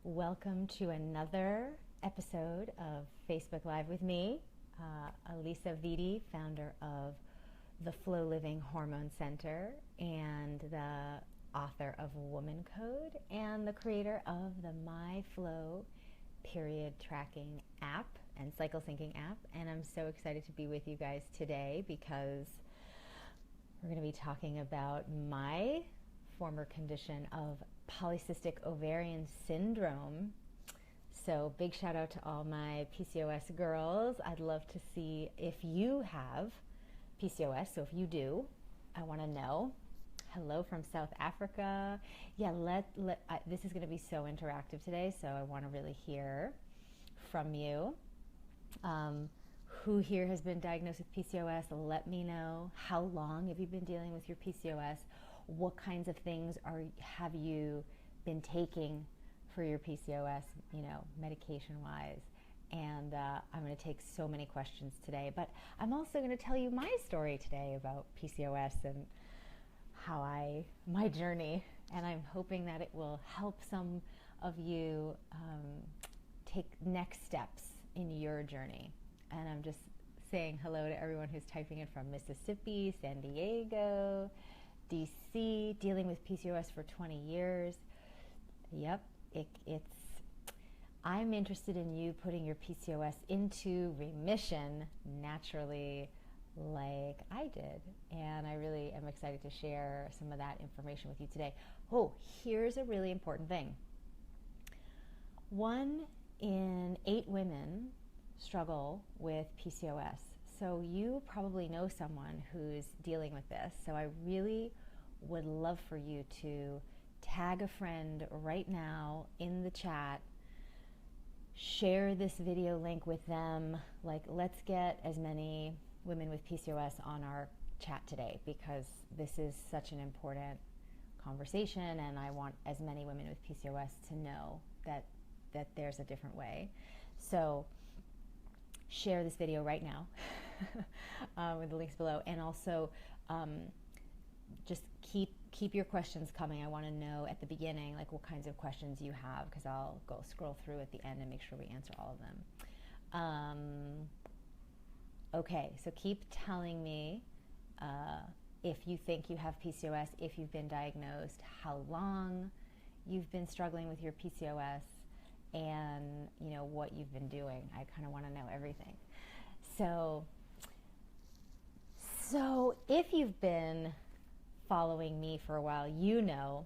Welcome to another episode of Facebook Live with me, Elisa Vitti, founder of the FLO Living Hormone Center and the author of Woman Code and the creator of the My Flow period tracking app and cycle syncing app. And I'm so excited to be with you guys today because we're going to be talking about my former condition of Polycystic Ovarian Syndrome. So big shout out to all my PCOS girls. I'd love to see if you have PCOS. So if you do, I want to know. Hello from South Africa. Yeah, this is going to be so interactive today, so I want to really hear from you. Who here has been diagnosed with PCOS? Let me know. How long have you been dealing with your PCOS? What kinds of things have you been taking for your PCOS, medication-wise? And I'm going to take so many questions today, but I'm also going to tell you my story today about PCOS and my journey, and I'm hoping that it will help some of you take next steps in your journey. And I'm just saying hello to everyone who's typing in from Mississippi, San Diego, DC, dealing with PCOS for 20 years. Yep, I'm interested in you putting your PCOS into remission naturally, like I did. And I really am excited to share some of that information with you today. Oh, here's a really important thing. 1 in 8 women struggle with PCOS. So you probably know someone who's dealing with this. So I really would love for you to tag a friend right now in the chat, share this video link with them. Like, let's get as many women with PCOS on our chat today, because this is such an important conversation, and I want as many women with PCOS to know that there's a different way. So share this video right now with the links below, and also just keep your questions coming. I want to know at the beginning like what kinds of questions you have, because I'll go scroll through at the end and make sure we answer all of them. Okay, so keep telling me if you think you have PCOS, if you've been diagnosed, how long you've been struggling with your PCOS, and what you've been doing. I kind of want to know everything. So if you've been following me for a while, you know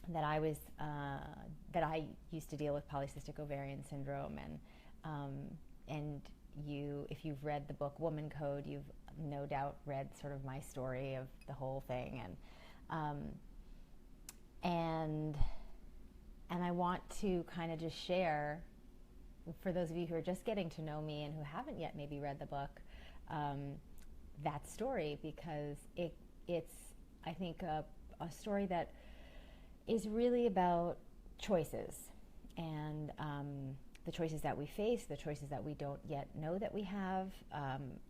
that I used to deal with polycystic ovarian syndrome, and if you've read the book Woman Code, you've no doubt read sort of my story of the whole thing, and I want to kind of just share, for those of you who are just getting to know me and who haven't yet maybe read the book, that story, because it's I think a story that is really about choices, and the choices that we face, the choices that we don't yet know that we have,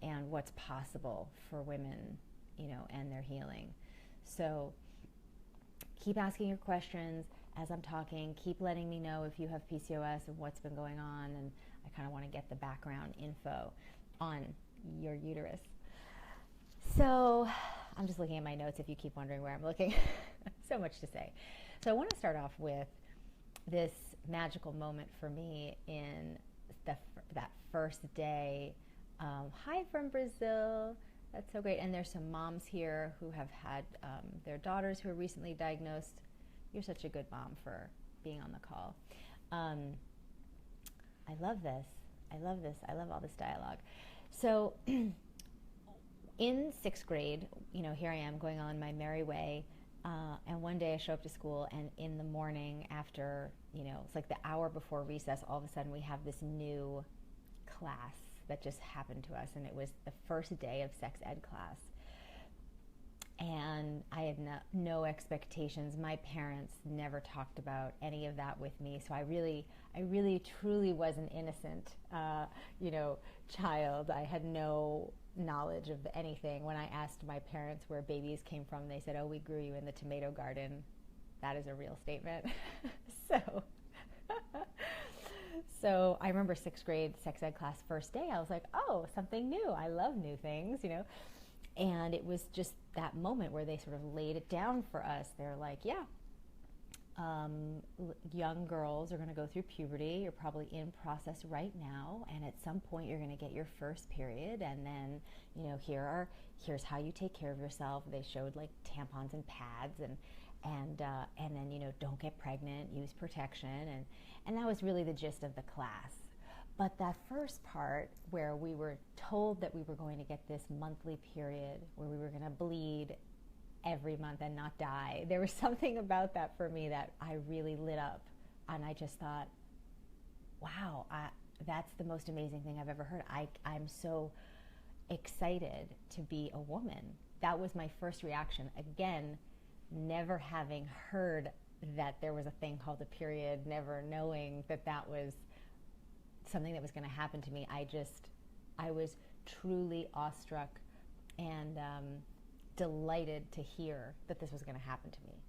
and what's possible for women, and their healing. So keep asking your questions as I'm talking. Keep letting me know if you have PCOS and what's been going on, and I kind of want to get the background info on your uterus. So I'm just looking at my notes if you keep wondering where I'm looking. So much to say. So I want to start off with this magical moment for me in that first day. Hi from Brazil. That's so great. And there's some moms here who have had their daughters who are recently diagnosed. You're such a good mom for being on the call. I love this. I love all this dialogue. So in 6th grade, here I am going on my merry way. And one day I show up to school, and in the morning after, it's like the hour before recess, all of a sudden we have this new class that just happened to us. And it was the first day of sex ed class. And I had no expectations. My parents never talked about any of that with me. So I really truly was an innocent, child. I had no knowledge of anything. When I asked my parents where babies came from, they said, "Oh, we grew you in the tomato garden." That is a real statement. So So I remember 6th grade sex ed class first day, I was like, oh, something new. I love new things, you know. And it was just that moment where they sort of laid it down for us. They're like, yeah, young girls are going to go through puberty. You're probably in process right now, and at some point you're going to get your first period, and then, you know, here's how you take care of yourself. They showed like tampons and pads, and then, you know, don't get pregnant, use protection, and that was really the gist of the class. But that first part where we were told that we were going to get this monthly period, where we were going to bleed every month and not die, there was something about that for me that I really lit up. And I just thought, wow, that's the most amazing thing I've ever heard. I'm so excited to be a woman. That was my first reaction. Again, never having heard that there was a thing called a period, never knowing that that was something that was going to happen to me. I was truly awestruck and delighted to hear that this was going to happen to me.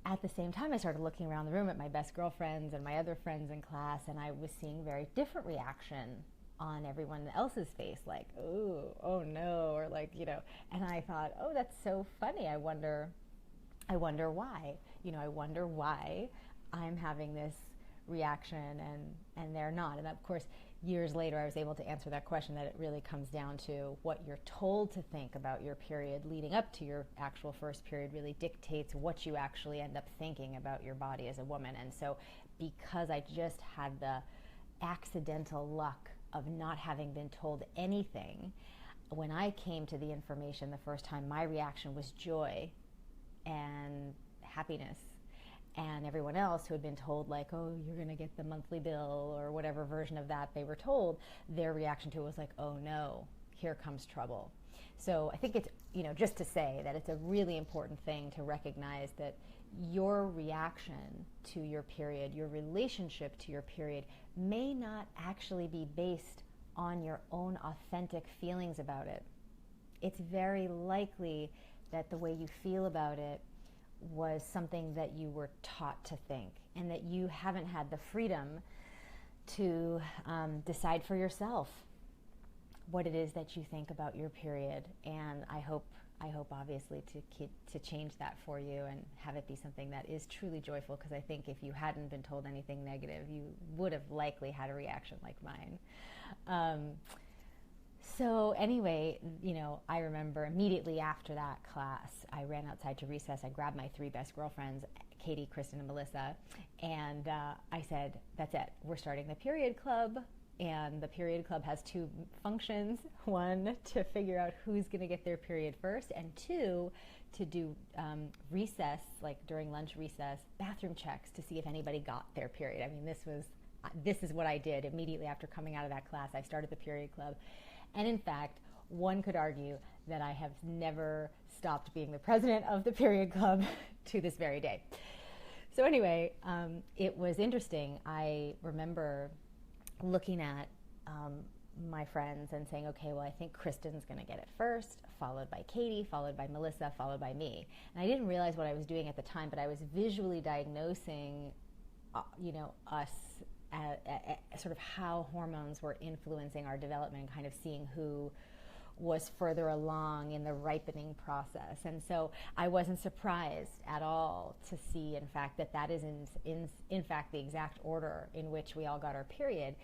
At the same time, I started looking around the room at my best girlfriends and my other friends in class, and I was seeing very different reaction on everyone else's face, like, oh no, or like, you know, and I thought, oh, that's so funny. I wonder why, you know, I wonder why I'm having this reaction and they're not. And of course, years later, I was able to answer that question, that it really comes down to what you're told to think about your period leading up to your actual first period really dictates what you actually end up thinking about your body as a woman. And so because I just had the accidental luck of not having been told anything, when I came to the information the first time, my reaction was joy and happiness. And everyone else who had been told, like, oh, you're going to get the monthly bill or whatever version of that they were told, their reaction to it was like, oh no, here comes trouble. So I think it's, you know, just to say that it's a really important thing to recognize that your reaction to your period, your relationship to your period, may not actually be based on your own authentic feelings about it. It's very likely that the way you feel about it was something that you were taught to think, and that you haven't had the freedom to decide for yourself what it is that you think about your period. And I hope obviously to change that for you and have it be something that is truly joyful, because I think if you hadn't been told anything negative, you would have likely had a reaction like mine. So anyway, you know, I remember immediately after that class, I ran outside to recess. I grabbed my 3 best girlfriends, Katie, Kristen, and Melissa, and I said, that's it. We're starting the period club, and the period club has 2 functions. 1, to figure out who's going to get their period first, and 2, to do recess, like during lunch recess, bathroom checks to see if anybody got their period. I mean, this is what I did immediately after coming out of that class. I started the period club. And in fact, one could argue that I have never stopped being the president of the period club to this very day. So anyway, it was interesting. I remember looking at my friends and saying, okay, well, I think Kristen's going to get it first, followed by Katie, followed by Melissa, followed by me. And I didn't realize what I was doing at the time, but I was visually diagnosing, us sort of how hormones were influencing our development, and kind of seeing who was further along in the ripening process. And so I wasn't surprised at all to see, in fact, that is in fact the exact order in which we all got our period.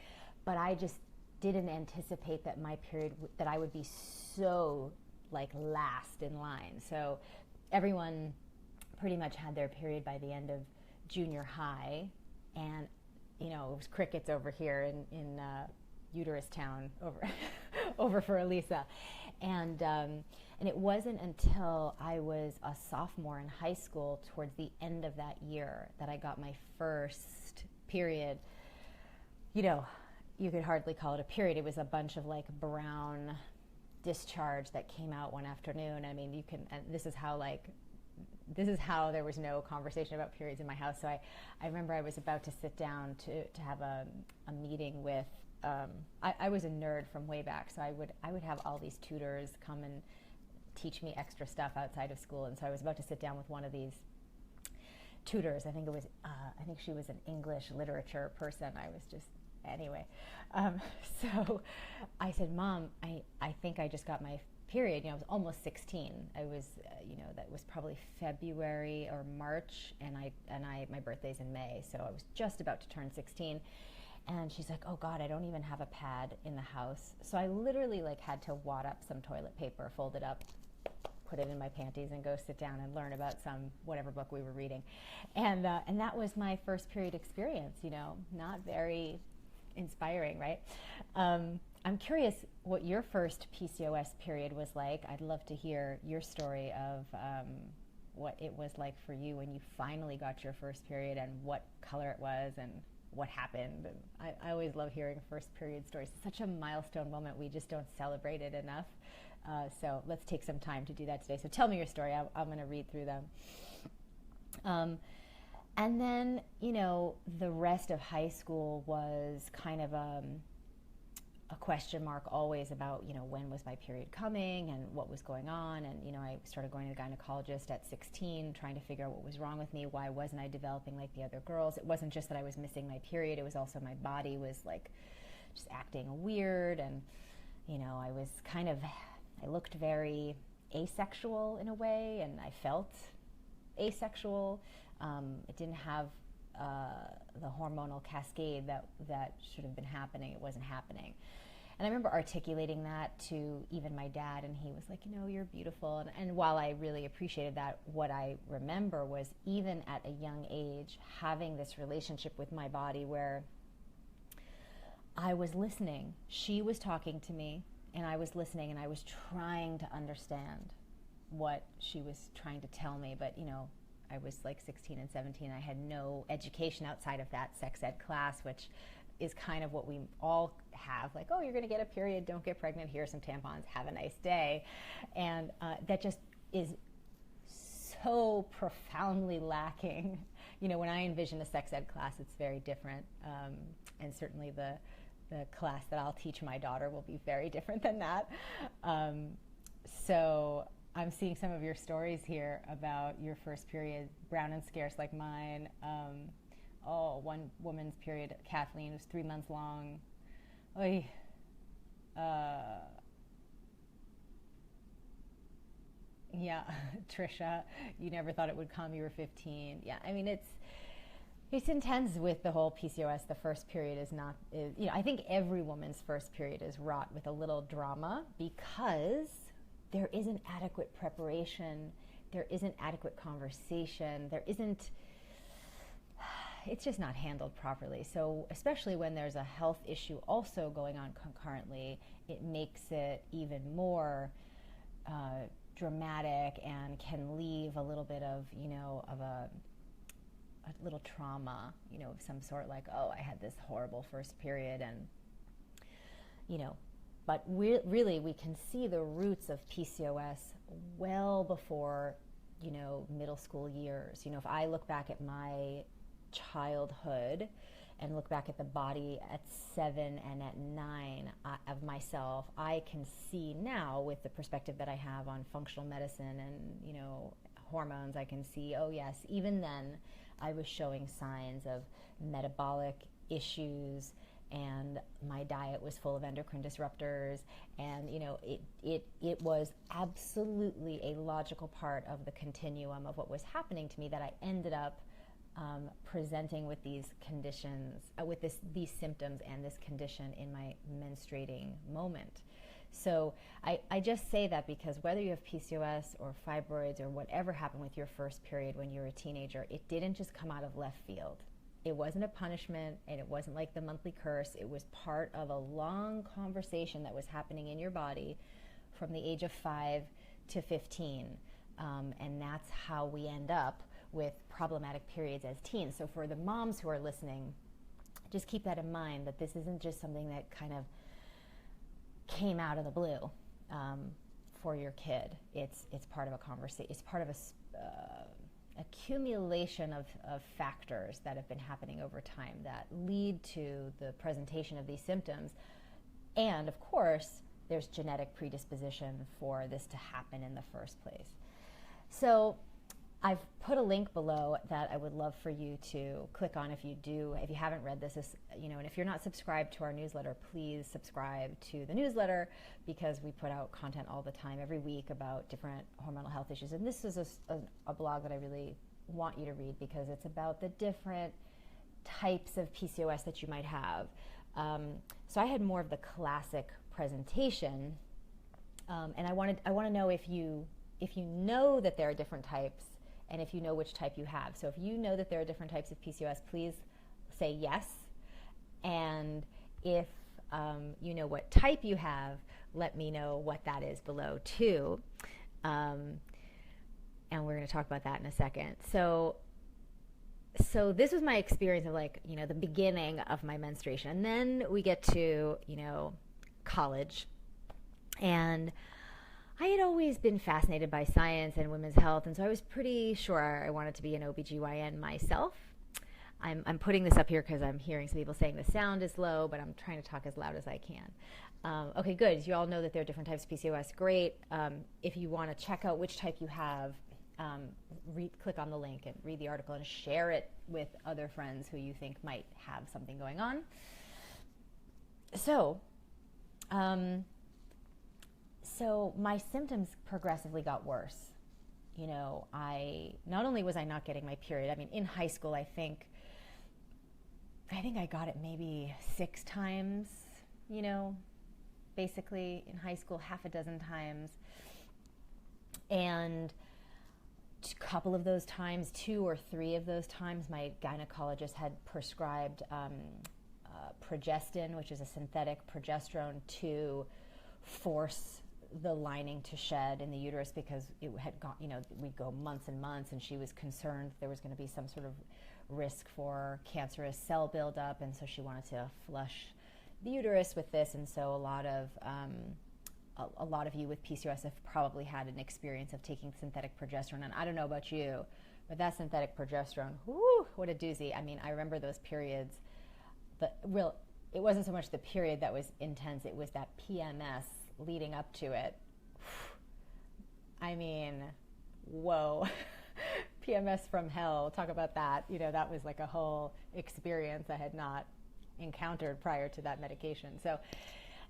But I just didn't anticipate that my period, that I would be so like last in line. So everyone pretty much had their period by the end of junior high, and it was crickets over here in Uterus Town over for Elisa, and it wasn't until I was a sophomore in high school, towards the end of that year, that I got my first period. You could hardly call it a period. It was a bunch of like brown discharge that came out one afternoon. I mean, this is how there was no conversation about periods in my house. So I remember I was about to sit down to have a meeting with, I was a nerd from way back, so I would have all these tutors come and teach me extra stuff outside of school. And so I was about to sit down with one of these tutors. I think she was an English literature person. I was just, anyway. So I said, Mom, I think I just got my period. I was almost 16. I was, that was probably February or March, and my birthday's in May, so I was just about to turn 16. And she's like, oh God, I don't even have a pad in the house. So I literally had to wad up some toilet paper, fold it up, put it in my panties, and go sit down and learn about whatever book we were reading. And that was my first period experience, not very inspiring, right? I'm curious what your first PCOS period was like. I'd love to hear your story of what it was like for you when you finally got your first period, and what color it was, and what happened. And I always love hearing first period stories. It's such a milestone moment. We just don't celebrate it enough. So let's take some time to do that today. So tell me your story. I'm going to read through them. And then, the rest of high school was kind of a question mark always about, when was my period coming and what was going on. And, I started going to the gynecologist at 16, trying to figure out what was wrong with me. Why wasn't I developing like the other girls? It wasn't just that I was missing my period. It was also my body was just acting weird. And, I looked very asexual in a way, and I felt asexual. It didn't have the hormonal cascade that should have been happening. It wasn't happening. And I remember articulating that to even my dad, and he was like, you're beautiful. And while I really appreciated that, what I remember was, even at a young age, having this relationship with my body where I was listening. She was talking to me, and I was listening, and I was trying to understand what she was trying to tell me. But, I was 16 and 17. I had no education outside of that sex ed class, which is kind of what we all have. Oh, you're going to get a period, don't get pregnant, here are some tampons, have a nice day. And that just is so profoundly lacking. When I envision a sex ed class, it's very different. And certainly the class that I'll teach my daughter will be very different than that. So I'm seeing some of your stories here about your first period, brown and scarce like mine. One woman's period, Kathleen, was 3 months long. Oy. Yeah, Trisha, you never thought it would come, you were 15. Yeah, I mean, it's intense with the whole PCOS. The first period is I think every woman's first period is wrought with a little drama, because there isn't adequate preparation, there isn't adequate conversation, it's just not handled properly. So especially when there's a health issue also going on concurrently, it makes it even more dramatic, and can leave a little bit of, of a little trauma, of some sort, I had this horrible first period, and, but really we can see the roots of PCOS well before, middle school years. If I look back at my childhood and look back at the body at 7 and at 9 of myself, I can see now, with the perspective that I have on functional medicine and, hormones, I can see, oh yes, even then I was showing signs of metabolic issues, and my diet was full of endocrine disruptors, and it was absolutely a logical part of the continuum of what was happening to me, that I ended up presenting with these conditions, with these symptoms and this condition in my menstruating moment. So I just say that because whether you have PCOS or fibroids or whatever happened with your first period when you were a teenager, it didn't just come out of left field. It wasn't a punishment, and it wasn't like the monthly curse. It was part of a long conversation that was happening in your body from the age of 5 to 15. And that's how we end up with problematic periods as teens. So for the moms who are listening, just keep that in mind, that this isn't just something that kind of came out of the blue for your kid. It's part of a conversation. It's part of a accumulation of factors that have been happening over time that lead to the presentation of these symptoms. And of course, there's genetic predisposition for this to happen in the first place. So I've put a link below that I would love for you to click on if you haven't read this, and if you're not subscribed to our newsletter, please subscribe to the newsletter, because we put out content all the time, every week, about different hormonal health issues. And this is a blog that I really want you to read, because it's about the different types of PCOS that you might have. So I had more of the classic presentation, and I want to know if you know that there are different types, and if you know which type you have. So if you know that there are different types of PCOS, please say yes. And if you know what type you have, let me know what that is below too. And we're going to talk about that in a second. So this was my experience of the beginning of my menstruation. And then we get to, college. And I had always been fascinated by science and women's health, and so I was pretty sure I wanted to be an OBGYN myself. I'm putting this up here because I'm hearing some people saying the sound is low, but I'm trying to talk as loud as I can. Okay, good. You all know that there are different types of PCOS. Great. If you want to check out which type you have, click on the link and read the article and share it with other friends who you think might have something going on. So my symptoms progressively got worse. Not only was I not getting my period, I mean, in high school, I think I got it maybe 6 times, basically in high school, half a dozen times. And a couple of those times, 2 or 3 of those times, my gynecologist had prescribed progestin, which is a synthetic progesterone, to force the lining to shed in the uterus, because it had gone, we'd go months and months, and she was concerned there was going to be some sort of risk for cancerous cell buildup, and so she wanted to flush the uterus with this. And so a lot of you with PCOS have probably had an experience of taking synthetic progesterone, and I don't know about you, but that synthetic progesterone, whoo, what a doozy. I mean, I remember those periods. It wasn't so much the period that was intense, it was that PMS leading up to it. I mean, whoa. PMS from hell, talk about that. That was like a whole experience I had not encountered prior to that medication. So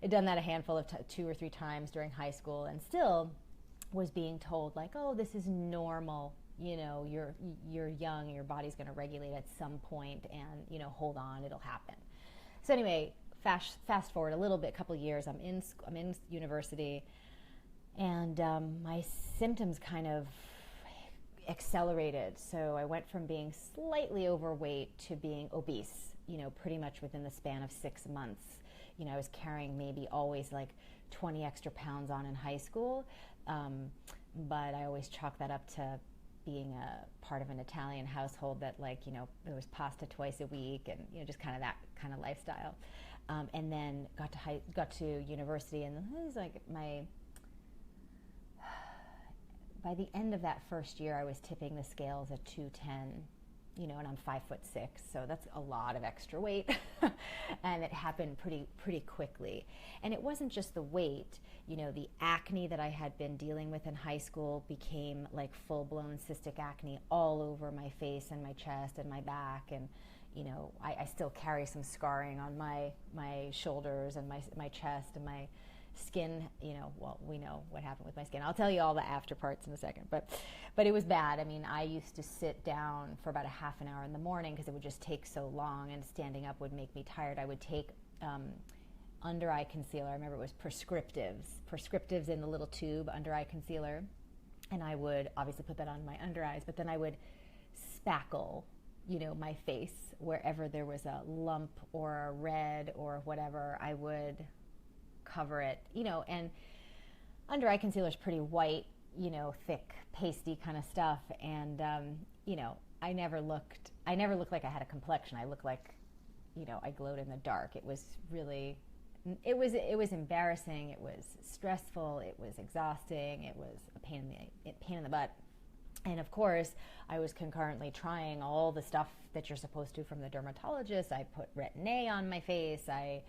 I'd done that a handful of 2 or 3 times during high school, and still was being told oh, this is normal. You're young, your body's going to regulate at some point, and hold on, it'll happen. So anyway, fast forward a little bit, a couple of years, I'm in university, and my symptoms kind of accelerated. So I went from being slightly overweight to being obese, pretty much within the span of 6 months. I was carrying maybe always 20 extra pounds on in high school, but I always chalk that up to being a part of an Italian household that there was pasta twice a week, and just kind of that kind of lifestyle. And then got to university, and it was by the end of that first year, I was tipping the scales at 210, and I'm 5'6", so that's a lot of extra weight. And it happened pretty quickly. And it wasn't just the weight, the acne that I had been dealing with in high school became full-blown cystic acne all over my face and my chest and my back. And I still carry some scarring on my shoulders and my chest, and my skin, well, we know what happened with my skin. I'll tell you all the after parts in a second, but it was bad. I mean, I used to sit down for about a half an hour in the morning because it would just take so long, and standing up would make me tired. I would take under eye concealer. I remember it was prescriptives in the little tube, under eye concealer, and I would obviously put that on my under eyes, but then I would spackle my face wherever there was a lump or a red or whatever. I would cover it, and under eye concealer is pretty white, thick, pasty kind of stuff. And, I never looked like I had a complexion. I looked like, I glowed in the dark. It was really, it was embarrassing. It was stressful. It was exhausting. It was a pain in the butt. And of course, I was concurrently trying all the stuff that you're supposed to from the dermatologist. I put Retin-A on my face. I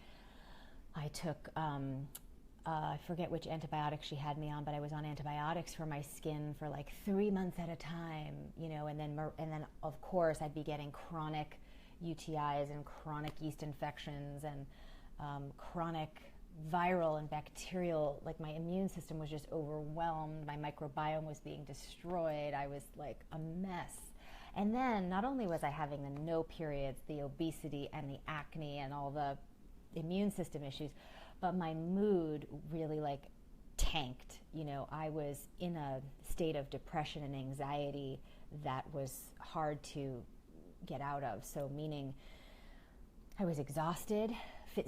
took I forget which antibiotic she had me on, but I was on antibiotics for my skin for like 3 months at a time, you know, and then of course I'd be getting chronic UTIs and chronic yeast infections and chronic viral and bacterial, like my immune system was just overwhelmed. My microbiome was being destroyed. I was like a mess. And then not only was I having the no periods, the obesity and the acne and all the immune system issues, but my mood really like tanked. You know, I was in a state of depression and anxiety that was hard to get out of. So meaning I was exhausted.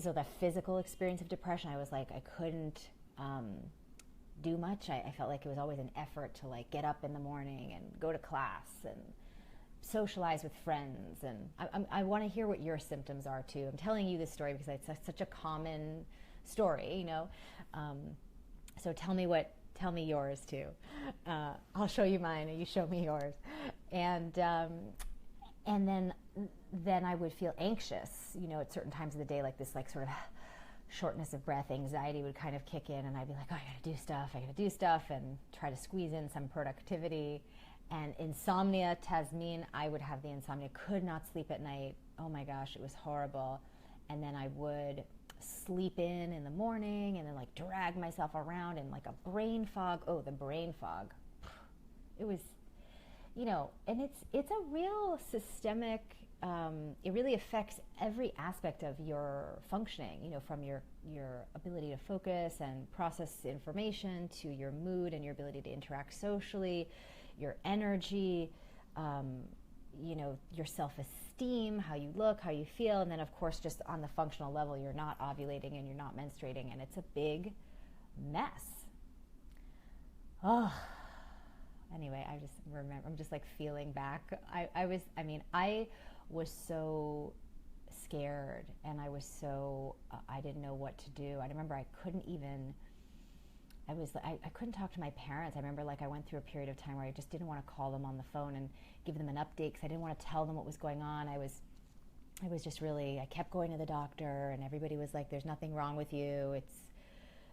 So the physical experience of depression, I was like, I couldn't do much. I felt like it was always an effort to like get up in the morning and go to class and socialize with friends. And I want to hear what your symptoms are too. I'm telling you this story because it's such a common story, you know. So tell me yours too. I'll show you mine and you show me yours. And then I would feel anxious, you know, at certain times of the day, like this, like sort of shortness of breath, anxiety would kind of kick in, and I'd be like, oh, I gotta do stuff, and try to squeeze in some productivity. And insomnia, Tasmin, I would have the insomnia, could not sleep at night. Oh my gosh, it was horrible. And then I would sleep in the morning and then like drag myself around in like a brain fog. Oh, the brain fog. It was, you know, and it's a real systemic, it really affects every aspect of your functioning, you know, from your ability to focus and process information to your mood and your ability to interact socially, your energy, you know, your self-esteem, how you look, how you feel, and then of course just on the functional level, you're not ovulating and you're not menstruating, and it's a big mess. Oh. Anyway, I just remember, I'm just like feeling back. I was so scared, and I was so, I didn't know what to do. I remember I couldn't talk to my parents. I remember like I went through a period of time where I just didn't want to call them on the phone and give them an update because I didn't want to tell them what was going on. I was just really, I kept going to the doctor, and everybody was like, there's nothing wrong with you. It's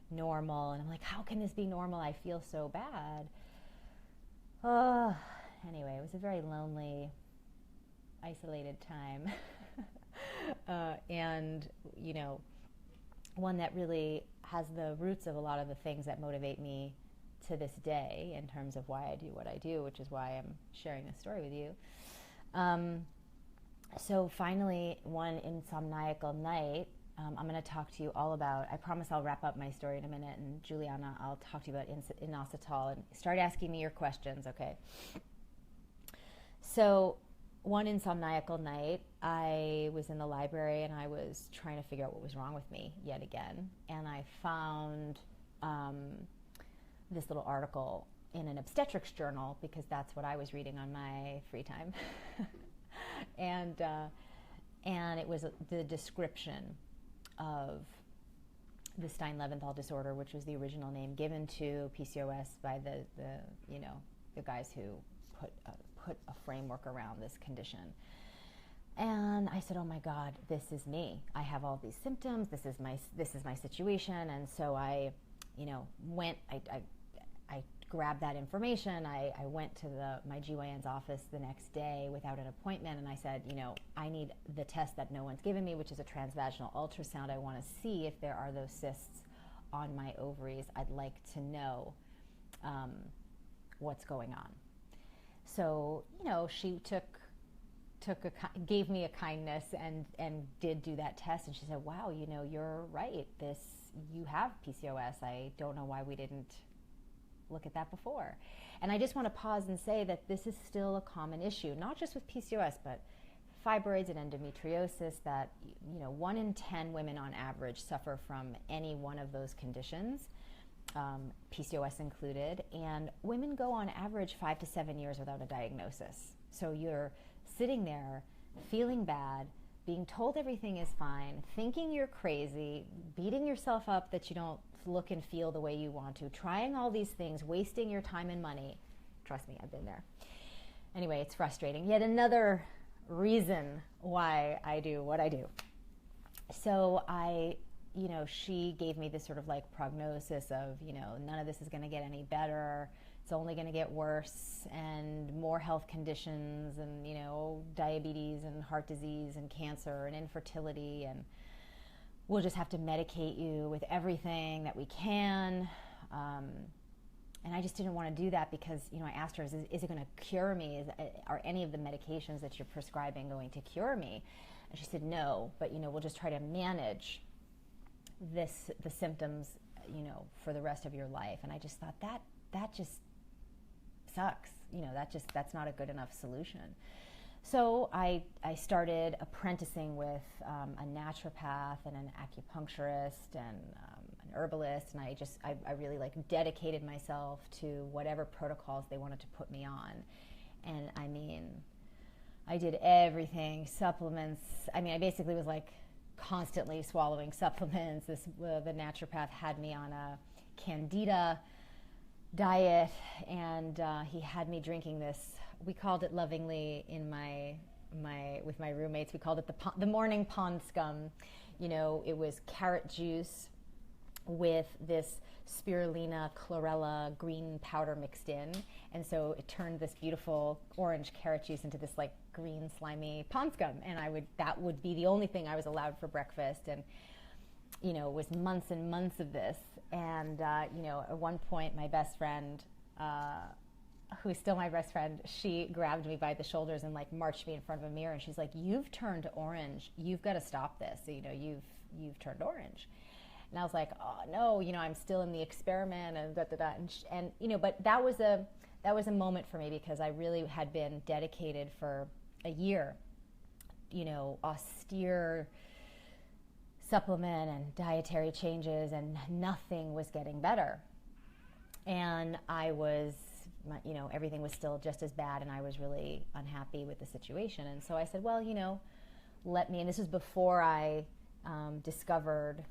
normal. And I'm like, how can this be normal? I feel so bad. Oh, anyway, it was a very lonely, isolated time. And, you know, one that really has the roots of a lot of the things that motivate me to this day in terms of why I do what I do, which is why I'm sharing this story with you. So finally, one insomniacal night, I'm going to talk to you all about, I promise I'll wrap up my story in a minute, and Juliana, I'll talk to you about inositol, and start asking me your questions, okay? So one insomniacal night, I was in the library and I was trying to figure out what was wrong with me yet again, and I found this little article in an obstetrics journal because that's what I was reading on my free time. And it was the description of the Stein-Leventhal disorder, which was the original name given to PCOS by the guys who put a framework around this condition. And I said, oh my God, this is me. I have all these symptoms. This is my situation. And so I went. I grabbed that information. I went to my GYN's office the next day without an appointment, and I said, I need the test that no one's given me, which is a transvaginal ultrasound. I want to see if there are those cysts on my ovaries. I'd like to know what's going on. So, she gave me a kindness and did do that test, and she said, wow, you're right. You have PCOS. I don't know why we didn't look at that before. And I just want to pause and say that this is still a common issue, not just with PCOS, but fibroids and endometriosis, that 1 in 10 women on average suffer from any one of those conditions, PCOS included, and women go on average 5 to 7 years without a diagnosis. So you're sitting there feeling bad, being told everything is fine, thinking you're crazy, beating yourself up that you don't look and feel the way you want to, trying all these things, wasting your time and money. Trust me, I've been there. Anyway, it's frustrating. Yet another reason why I do what I do. So I you know, she gave me this sort of like prognosis of, you know, none of this is going to get any better. It's only going to get worse, and more health conditions, and, you know, diabetes and heart disease and cancer and infertility, and we'll just have to medicate you with everything that we can. And I just didn't want to do that because, you know, I asked her, is it going to cure me? Are any of the medications that you're prescribing going to cure me? And she said, no, but, you know, we'll just try to manage the symptoms, you know, for the rest of your life. And I just thought that just sucks. You know, that's not a good enough solution. So I started apprenticing with a naturopath and an acupuncturist and an herbalist, and I really like dedicated myself to whatever protocols they wanted to put me on. And I mean, I did everything, supplements. I mean, I basically was like constantly swallowing supplements. The naturopath had me on a candida diet, and he had me drinking this. We called it lovingly with my roommates. We called it the morning pond scum. You know, it was carrot juice with this spirulina chlorella green powder mixed in, and so it turned this beautiful orange carrot juice into this like green slimy pond scum, and that would be the only thing I was allowed for breakfast. And you know, it was months and months of this. And you know, at one point my best friend, who's still my best friend, she grabbed me by the shoulders and like marched me in front of a mirror, and she's like, you've turned orange, you've got to stop this. So, you know, you've turned orange. And I was like, oh no, you know, I'm still in the experiment, and and you know, but that was a moment for me, because I really had been dedicated for a year, you know, austere supplement and dietary changes, and nothing was getting better. And I was, you know, everything was still just as bad, and I was really unhappy with the situation. And so I said, well, you know, and this was before I discovered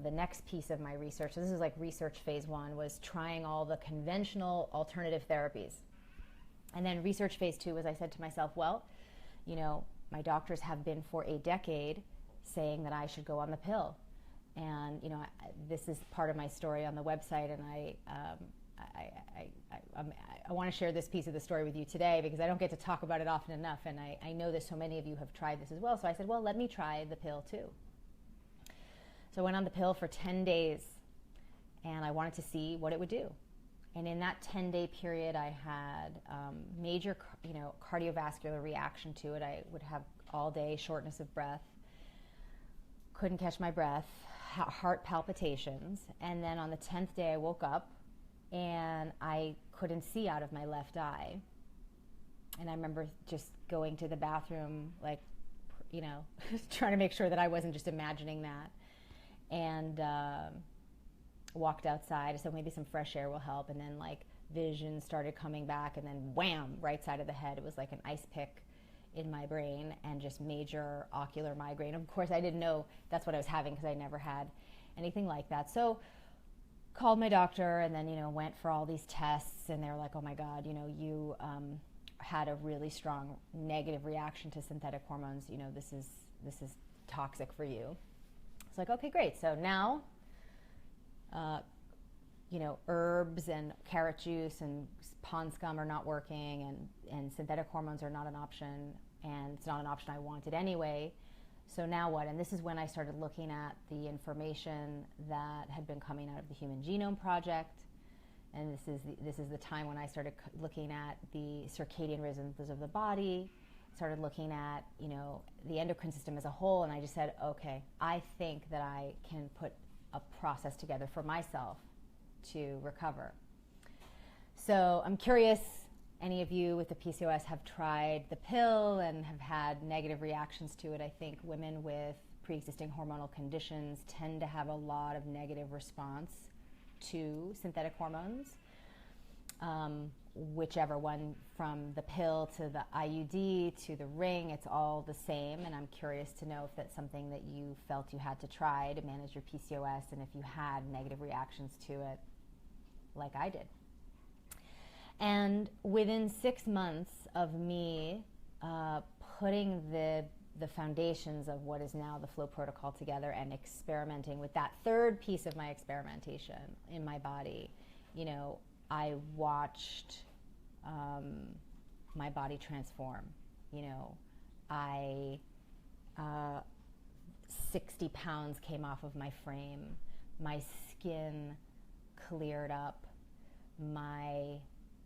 the next piece of my research. So this is like research phase 1, was trying all the conventional alternative therapies. And then research phase 2 was, I said to myself, well, you know, my doctors have been for a decade saying that I should go on the pill. And, you know, this is part of my story on the website, and I want to share this piece of the story with you today, because I don't get to talk about it often enough, and I know that so many of you have tried this as well. So I said, well, let me try the pill too. So I went on the pill for 10 days, and I wanted to see what it would do. And in that 10-day period, I had major, you know, cardiovascular reaction to it. I would have all day shortness of breath, couldn't catch my breath, heart palpitations. And then on the 10th day, I woke up and I couldn't see out of my left eye. And I remember just going to the bathroom, like, you know, trying to make sure that I wasn't just imagining that. And walked outside. So maybe some fresh air will help. And then like vision started coming back, and then wham, right side of the head. It was like an ice pick in my brain, and just major ocular migraine. Of course, I didn't know that's what I was having, because I never had anything like that. So called my doctor, and then, you know, went for all these tests, and they were like, oh my God, you know, you had a really strong negative reaction to synthetic hormones. You know, this is toxic for you. It's like, okay, great. So now, you know, herbs and carrot juice and pond scum are not working, and synthetic hormones are not an option, and it's not an option I wanted anyway. So now what? And this is when I started looking at the information that had been coming out of the Human Genome Project, and this is the time when I started looking at the circadian rhythms of the body, started looking at, you know, the endocrine system as a whole, and I just said, okay, I think that I can put a process together for myself to recover. So I'm curious, any of you with the PCOS have tried the pill and have had negative reactions to it? I think women with pre-existing hormonal conditions tend to have a lot of negative response to synthetic hormones. Whichever one, from the pill to the IUD to the ring, it's all the same. And I'm curious to know if that's something that you felt you had to try to manage your PCOS, and if you had negative reactions to it like I did. And within 6 months of me putting the the foundations of what is now the FLO protocol together and experimenting with that third piece of my experimentation in my body, you know, I watched my body transform. You know, 60 pounds came off of my frame. My skin cleared up. My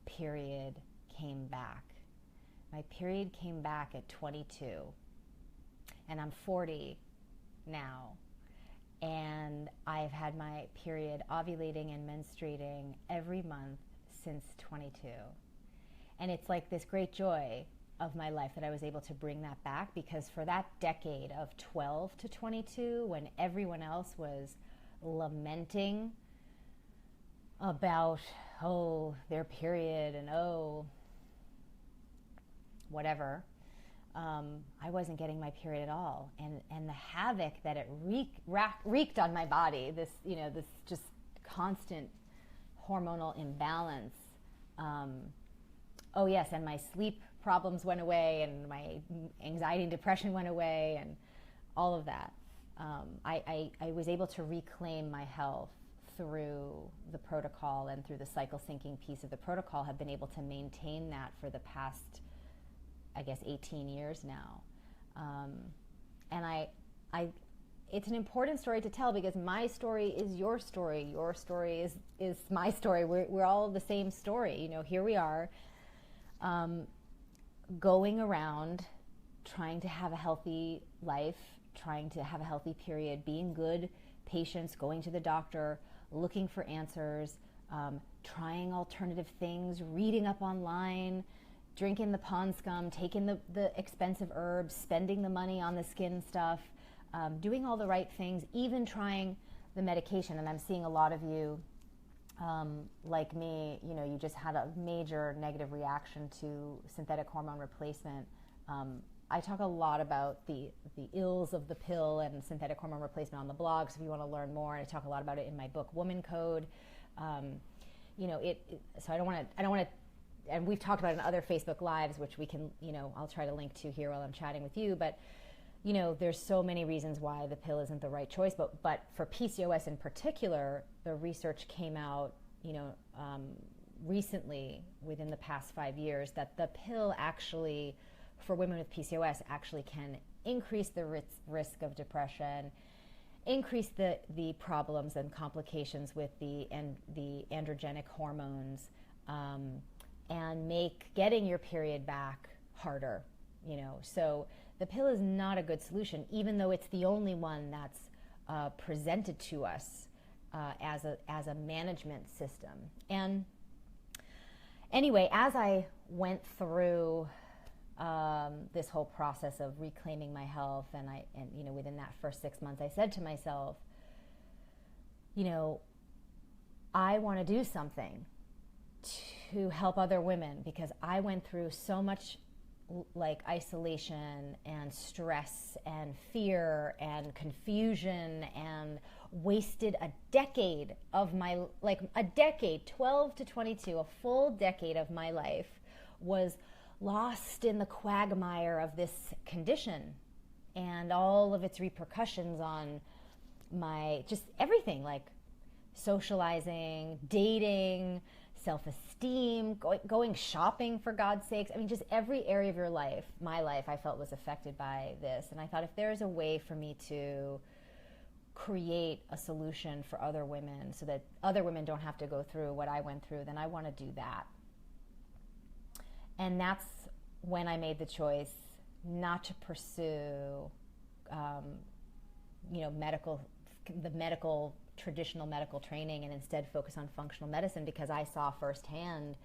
period came back. My period came back at 22. And I'm 40 now. And I've had my period ovulating and menstruating every month since 22. And it's like this great joy of my life that I was able to bring that back, because for that decade of 12 to 22, when everyone else was lamenting about, oh, their period and oh, whatever, I wasn't getting my period at all. And the havoc that it wreaked on my body, this just constant hormonal imbalance. Oh yes, and my sleep problems went away, and my anxiety and depression went away, and all of that. I was able to reclaim my health through the protocol, and through the cycle syncing piece of the protocol, have been able to maintain that for the past, I guess, 18 years now. And it's an important story to tell, because my story is your story is my story. We're all the same story. You know, here we are, going around trying to have a healthy life, trying to have a healthy period, being good patients, going to the doctor, looking for answers, trying alternative things, reading up online, drinking the pond scum, taking the expensive herbs, spending the money on the skin stuff, doing all the right things, even trying the medication. And I'm seeing a lot of you, like me, you know, you just had a major negative reaction to synthetic hormone replacement. I talk a lot about the ills of the pill and synthetic hormone replacement on the blog, so if you want to learn more. And I talk a lot about it in my book, Woman Code. You know, so I don't want to, and we've talked about it in other Facebook Lives, which we can, you know, I'll try to link to here while I'm chatting with you. But, you know, there's so many reasons why the pill isn't the right choice. But for PCOS in particular, the research came out, you know, recently, within the past 5 years, that the pill actually, for women with PCOS, actually can increase the risk of depression, increase the problems and complications with the androgenic hormones, and make getting your period back harder, you know. So the pill is not a good solution, even though it's the only one that's presented to us as a management system. And anyway, as I went through this whole process of reclaiming my health, and you know, within that first 6 months, I said to myself, you know, I want to do something to help other women, because I went through so much like isolation and stress and fear and confusion, and wasted a decade of my, like a decade, 12 to 22, a full decade of my life was lost in the quagmire of this condition and all of its repercussions on my, just everything, like socializing, dating, self-esteem, going shopping, for God's sakes. I mean, just every area of your life, my life, I felt was affected by this. And I thought, if there's a way for me to create a solution for other women so that other women don't have to go through what I went through, then I want to do that. And that's when I made the choice not to pursue, you know, traditional medical training, and instead focus on functional medicine, because I saw firsthand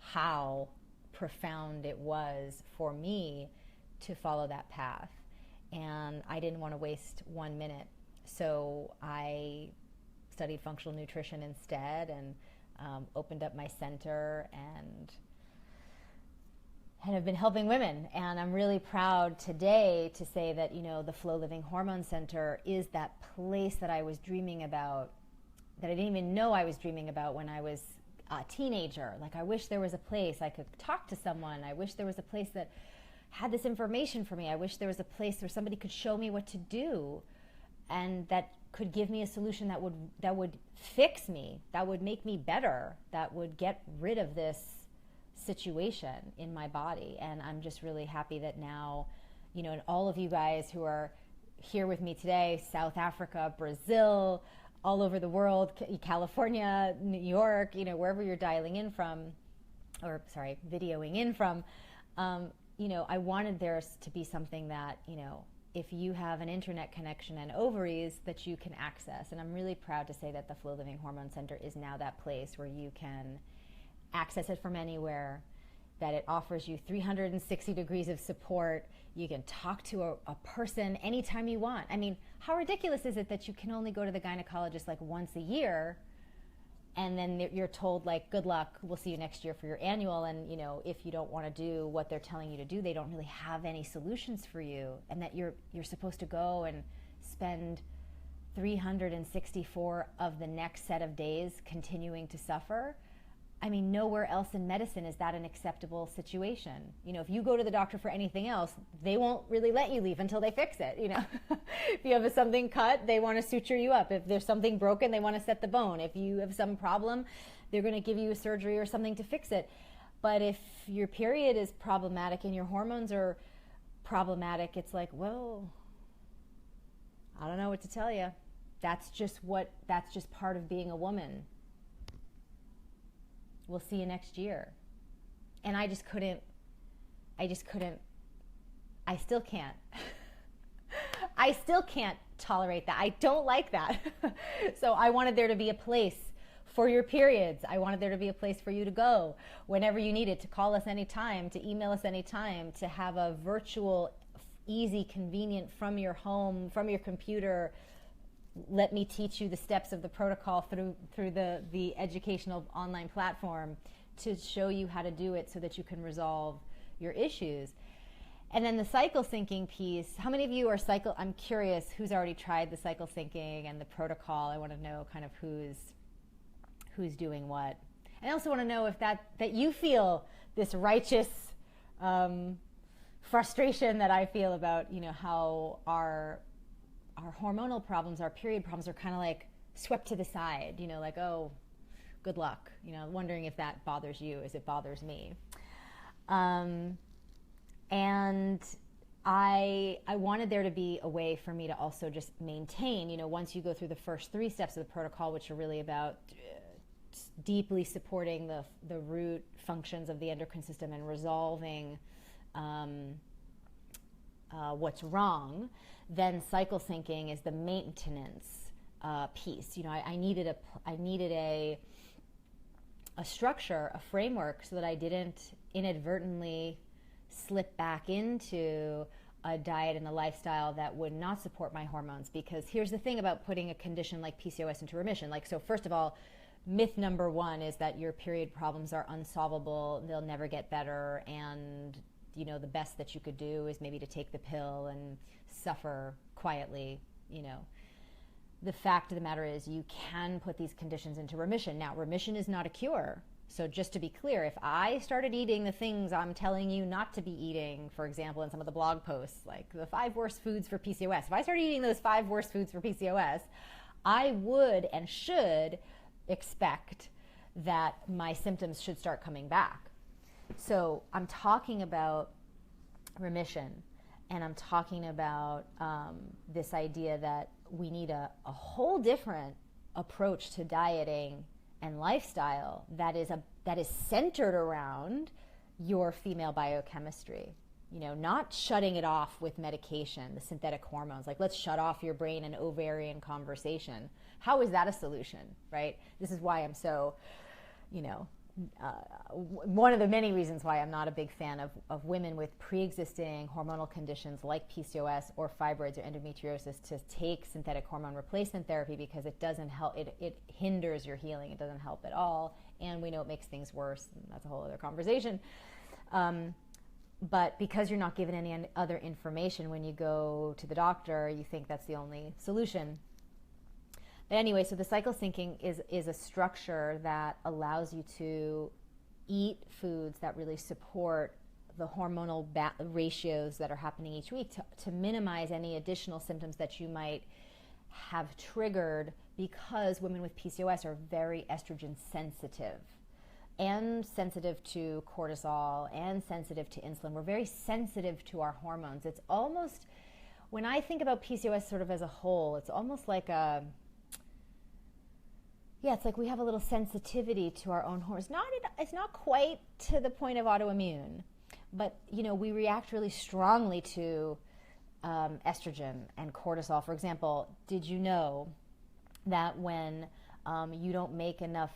how profound it was for me to follow that path. And I didn't want to waste 1 minute. So I studied functional nutrition instead, and opened up my center, and have been helping women. And I'm really proud today to say that, you know, the FLO Living Hormone Center is that place that I was dreaming about, that I didn't even know I was dreaming about when I was a teenager. Like, I wish there was a place I could talk to someone. I wish there was a place that had this information for me. I wish there was a place where somebody could show me what to do and that could give me a solution that would fix me, that would make me better, that would get rid of this situation in my body. And I'm just really happy that now, you know, and all of you guys who are here with me today, South Africa, Brazil, all over the world, California, New York, you know, wherever you're dialing in from, or sorry, videoing in from, you know, I wanted there to be something that, you know, if you have an internet connection and ovaries, that you can access. And I'm really proud to say that the FLO Living Hormone Center is now that place where you can access it from anywhere, that it offers you 360 degrees of support. You can talk to a person anytime you want. I mean, how ridiculous is it that you can only go to the gynecologist like once a year, and then you're told like, good luck, we'll see you next year for your annual. And you know, if you don't want to do what they're telling you to do, they don't really have any solutions for you. And that you're supposed to go and spend 364 of the next set of days continuing to suffer. I mean, nowhere else in medicine is that an acceptable situation. You know, if you go to the doctor for anything else, they won't really let you leave until they fix it, you know. If you have something cut, they want to suture you up. If there's something broken, they want to set the bone. If you have some problem, they're going to give you a surgery or something to fix it. But if your period is problematic and your hormones are problematic, it's like, well, I don't know what to tell you. That's just part of being a woman. We'll see you next year. And I still can't. I still can't tolerate that. I don't like that. So I wanted there to be a place for your periods. I wanted there to be a place for you to go whenever you needed, to call us anytime, to email us anytime, to have a virtual, easy, convenient, from your home, from your computer, let me teach you the steps of the protocol through the educational online platform to show you how to do it so that you can resolve your issues. And then the cycle syncing piece, how many of you are I'm curious who's already tried the cycle syncing and the protocol. I want to know kind of who's doing what. And I also want to know if that you feel this righteous frustration that I feel about, you know, how our hormonal problems, our period problems are kind of like swept to the side, you know, like, oh, good luck, you know, wondering if that bothers you as it bothers me. And I wanted there to be a way for me to also just maintain, you know, once you go through the first 3 steps of the protocol, which are really about deeply supporting the root functions of the endocrine system and resolving what's wrong, then cycle syncing is the maintenance piece. You know, I needed a structure, a framework, so that I didn't inadvertently slip back into a diet and a lifestyle that would not support my hormones. Because here's the thing about putting a condition like PCOS into remission. Like, so first of all, myth number 1 is that your period problems are unsolvable, they'll never get better, and you know, the best that you could do is maybe to take the pill and suffer quietly. You know, the fact of the matter is you can put these conditions into remission. Now, remission is not a cure. So just to be clear, if I started eating the things I'm telling you not to be eating, for example, in some of the blog posts, like the 5 worst foods for PCOS, if I started eating those 5 worst foods for PCOS, I would and should expect that my symptoms should start coming back. So I'm talking about remission, and I'm talking about this idea that we need a whole different approach to dieting and lifestyle that is centered around your female biochemistry. You know, not shutting it off with medication, the synthetic hormones. Like, let's shut off your brain and ovarian conversation. How is that a solution, right? This is why I'm so, you know, one of the many reasons why I'm not a big fan of women with pre-existing hormonal conditions like PCOS or fibroids or endometriosis to take synthetic hormone replacement therapy, because it doesn't help. It hinders your healing. It doesn't help at all. And we know it makes things worse. And that's a whole other conversation. But because you're not given any other information when you go to the doctor, you think that's the only solution. But anyway, so the cycle syncing is a structure that allows you to eat foods that really support the hormonal ratios that are happening each week to minimize any additional symptoms that you might have triggered, because women with PCOS are very estrogen sensitive and sensitive to cortisol and sensitive to insulin. We're very sensitive to our hormones. It's almost, when I think about PCOS sort of as a whole, it's almost like it's like we have a little sensitivity to our own hormones. It's not quite to the point of autoimmune, but we react really strongly to estrogen and cortisol. For example, did you know that when you don't make enough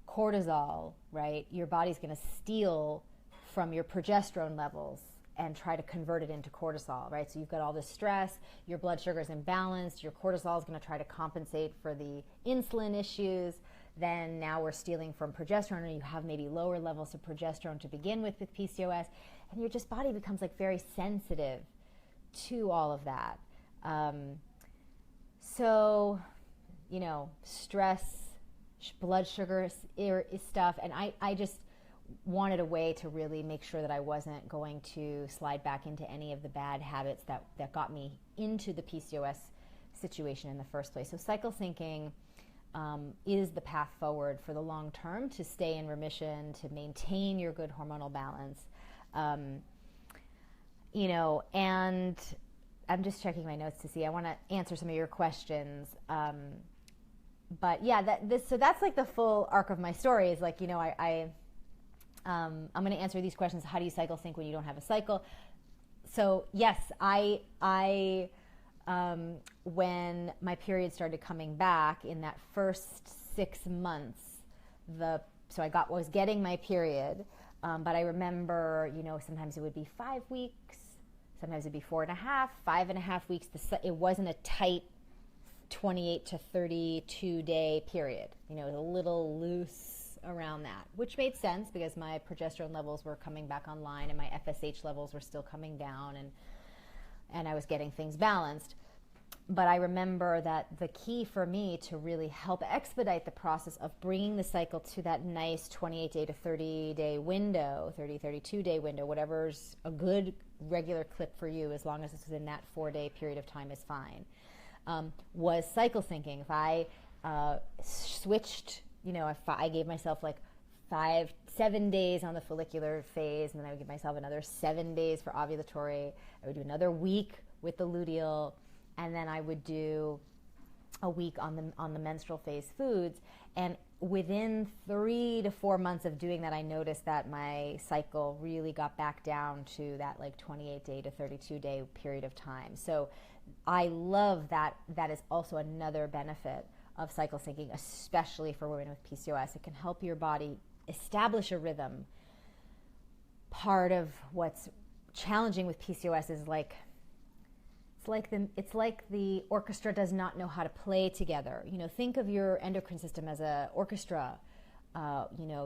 cortisol, right, your body's going to steal from your progesterone levels and try to convert it into cortisol, right? So you've got all this stress, your blood sugar is imbalanced, your cortisol is going to try to compensate for the insulin issues. Then now we're stealing from progesterone, and you have maybe lower levels of progesterone to begin with PCOS, and your body becomes like very sensitive to all of that. So, stress, blood sugar stuff, and I just wanted a way to really make sure that I wasn't going to slide back into any of the bad habits that got me into the PCOS situation in the first place. So cycle syncing is the path forward for the long term to stay in remission, to maintain your good hormonal balance. And I'm just checking my notes to see. I want to answer some of your questions. But yeah, so that's like the full arc of my story. Is like, I'm going to answer these questions. How do you cycle sync when you don't have a cycle? So yes, I when my period started coming back in that first 6 months, so I was getting my period, but I remember, sometimes it would be 5 weeks, sometimes it'd be 4.5, 5.5 weeks. It wasn't a tight 28 to 32 day period. It was a little loose around that, which made sense because my progesterone levels were coming back online and my FSH levels were still coming down, and I was getting things balanced. But I remember that the key for me to really help expedite the process of bringing the cycle to that nice 28 day to 30 day window, 32 day window, whatever's a good regular clip for you, as long as it's in that 4 day period of time is fine, was cycle syncing. If I switched, if I gave myself like 7 days on the follicular phase, and then I would give myself another 7 days for ovulatory. I would do another week with the luteal, and then I would do a week on the menstrual phase foods. And within 3 to 4 months of doing that, I noticed that my cycle really got back down to that like 28 day to 32 day period of time. So I love that. That is also another benefit of cycle syncing, especially for women with PCOS. It can help your body establish a rhythm. Part of what's challenging with PCOS is it's like the orchestra does not know how to play together. Think of your endocrine system as an orchestra.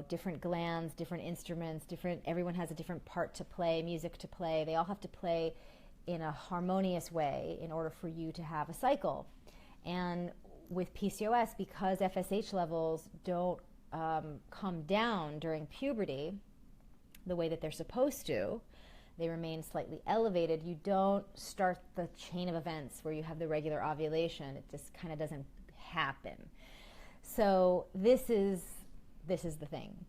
Different glands, different instruments, everyone has a different part to play, music to play. They all have to play in a harmonious way in order for you to have a cycle. And with PCOS, because FSH levels don't come down during puberty the way that they're supposed to, they remain slightly elevated, you don't start the chain of events where you have the regular ovulation. It just kind of doesn't happen. So this is the thing.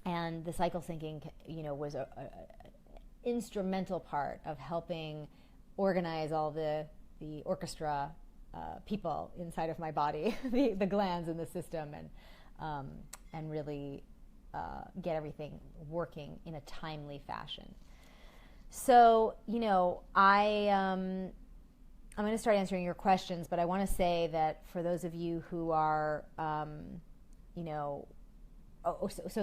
And the cycle syncing, was a instrumental part of helping organize all the orchestra people inside of my body, the glands in the system, and really get everything working in a timely fashion. So, I'm going to start answering your questions, but I want to say that for those of you who are, so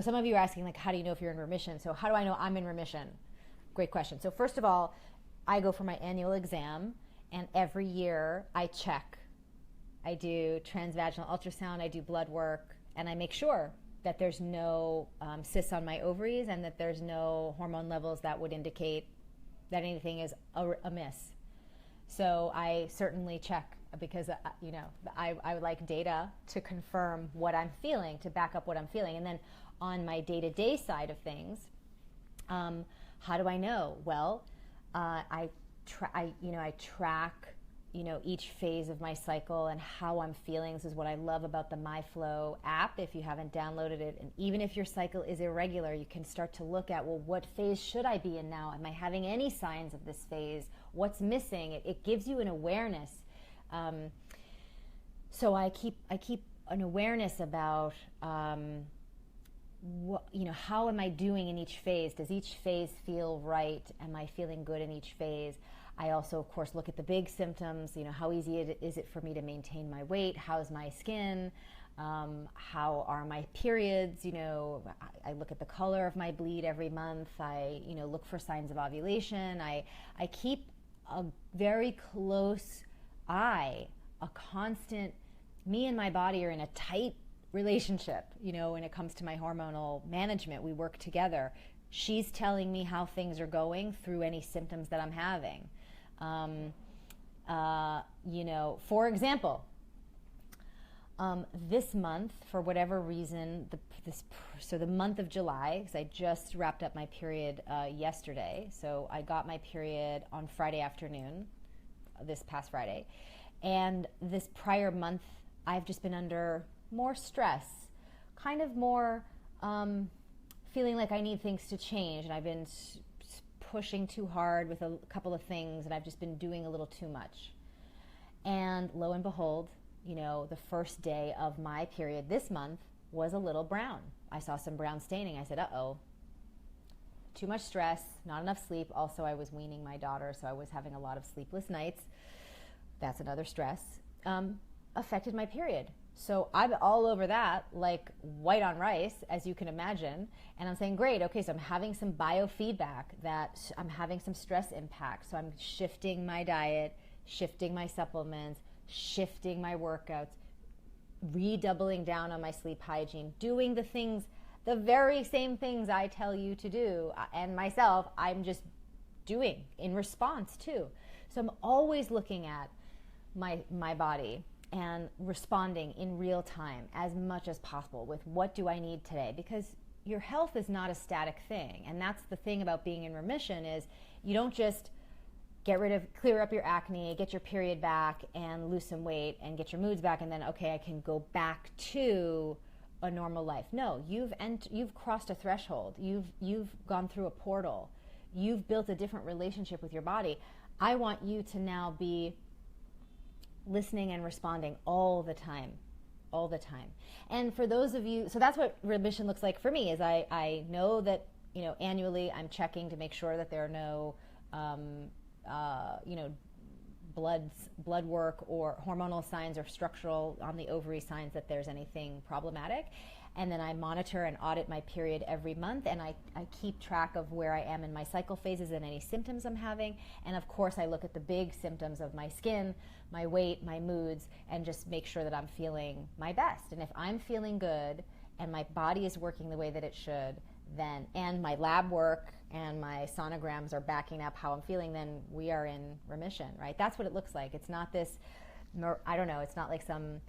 some of you are asking, like, how do you know if you're in remission? So how do I know I'm in remission? Great question. So first of all, I go for my annual exam, and every year I check. I do transvaginal ultrasound, I do blood work, and I make sure that there's no cysts on my ovaries and that there's no hormone levels that would indicate that anything is amiss. So I certainly check because, I would like data to confirm what I'm feeling, to back up what I'm feeling. And then on my day-to-day side of things, How do I know? Well, I track, each phase of my cycle and how I'm feeling. This is what I love about the MyFLO app. If you haven't downloaded it, and even if your cycle is irregular, you can start to look at, well, what phase should I be in now? Am I having any signs of this phase? What's missing? It gives you an awareness. So I keep an awareness about, how am I doing in each phase? Does each phase feel right? Am I feeling good in each phase? I also, of course, look at the big symptoms. How easy is it for me to maintain my weight? How's my skin? How are my periods? I look at the color of my bleed every month. I, look for signs of ovulation. I keep a very close eye, a constant, me and my body are in a tight relationship, when it comes to my hormonal management. We work together. She's telling me how things are going through any symptoms that I'm having. For example, this month, for whatever reason, the month of July, because I just wrapped up my period yesterday, so I got my period on Friday afternoon, this past Friday, and this prior month, I've just been under more stress, kind of more feeling like I need things to change, and I've been pushing too hard with a couple of things, and I've just been doing a little too much. And lo and behold, the first day of my period this month was a little brown. I saw some brown staining. I said, uh-oh, too much stress, not enough sleep. Also, I was weaning my daughter, so I was having a lot of sleepless nights. That's another stress. Affected my period. So I'm all over that, like white on rice, as you can imagine. And I'm saying, great, okay, so I'm having some biofeedback, that I'm having some stress impact. So I'm shifting my diet, shifting my supplements, shifting my workouts, redoubling down on my sleep hygiene, doing the very same things I tell you to do, and myself, I'm just doing in response to. So I'm always looking at my body and responding in real time as much as possible with what do I need today, because your health is not a static thing. And that's the thing about being in remission, is you don't just clear up your acne, get your period back and lose some weight and get your moods back, and then, okay, I can go back to a normal life. No, you've crossed a threshold. You've gone through a portal. You've built a different relationship with your body. I want you to now be listening and responding all the time. And for those of you, so that's what remission looks like for me, is I know that, annually I'm checking to make sure that there are no, blood work or hormonal signs or structural on the ovary signs that there's anything problematic. And then I monitor and audit my period every month, and I keep track of where I am in my cycle phases and any symptoms I'm having. And of course, I look at the big symptoms of my skin, my weight, my moods, and just make sure that I'm feeling my best. And if I'm feeling good and my body is working the way that it should, then, and my lab work and my sonograms are backing up how I'm feeling, then we are in remission, right? That's what it looks like. It's not this, it's not like some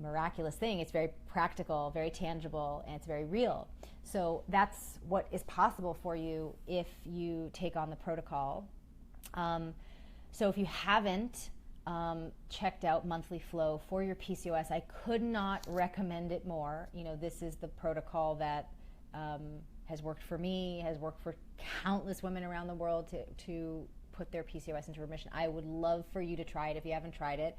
miraculous thing. It's very practical, very tangible, and it's very real. So that's what is possible for you if you take on the protocol. So if you haven't checked out Monthly Flow for your PCOS, I could not recommend it more. This is the protocol that has worked for me, has worked for countless women around the world to put their PCOS into remission. I would love for you to try it if you haven't tried it.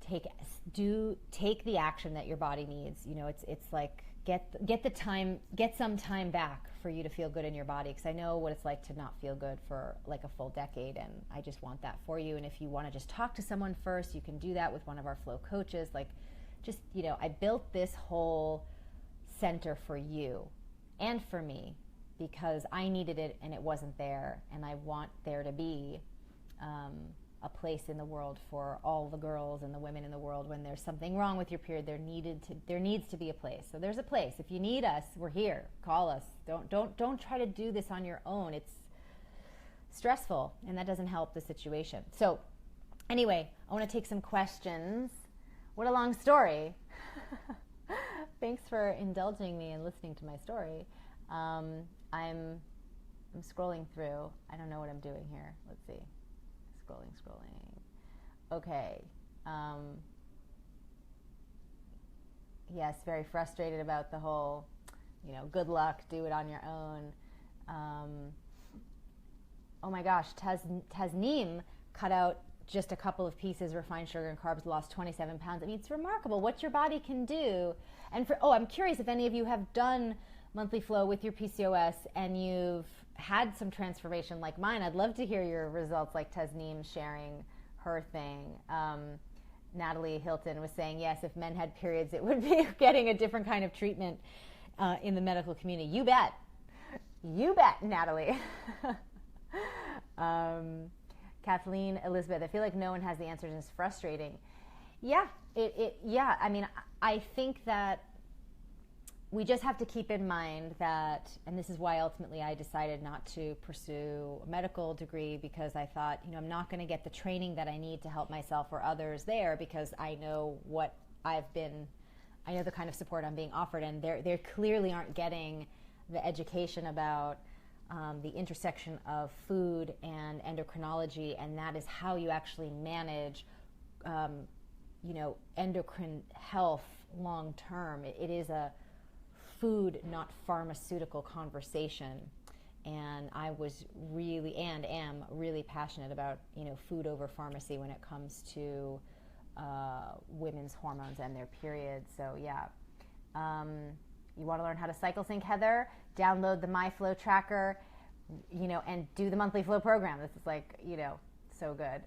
Take the action that your body needs. It's like get some time back for you to feel good in your body, because I know what it's like to not feel good for like a full decade, and I just want that for you. And if you want to just talk to someone first, you can do that with one of our Flow coaches. I built this whole center for you and for me because I needed it and it wasn't there, and I want there to be a place in the world for all the girls and the women in the world. When there's something wrong with your period, there needs to be a place. So there's a place. If you need us, we're here. Call us. Don't try to do this on your own. It's stressful, and that doesn't help the situation. So anyway, I want to take some questions. What a long story. Thanks for indulging me and listening to my story. I'm scrolling through. I don't know what I'm doing here. Let's see. Scrolling. Okay. Yes, very frustrated about the whole, good luck, do it on your own. Oh my gosh, Tasneem cut out just a couple of pieces, refined sugar and carbs, lost 27 pounds. I mean, it's remarkable what your body can do. And I'm curious if any of you have done monthly flow with your PCOS and you've had some transformation like mine. I'd love to hear your results, like Tasneem sharing her thing. Natalie Hilton was saying, yes, if men had periods, it would be getting a different kind of treatment in the medical community. You bet, Natalie. Kathleen Elizabeth, I feel like no one has the answers and it's frustrating. Yeah, I mean, I think that we just have to keep in mind that, and this is why ultimately I decided not to pursue a medical degree, because I thought, I'm not going to get the training that I need to help myself or others there, because I know I know the kind of support I'm being offered, and they clearly aren't getting the education about the intersection of food and endocrinology, and that is how you actually manage, endocrine health long term. It is a food, not pharmaceutical conversation, and I was really and am really passionate about food over pharmacy when it comes to women's hormones and their periods. So yeah. You want to learn how to cycle sync, Heather? Download the MyFlow tracker, and do the monthly flow program. This is so good.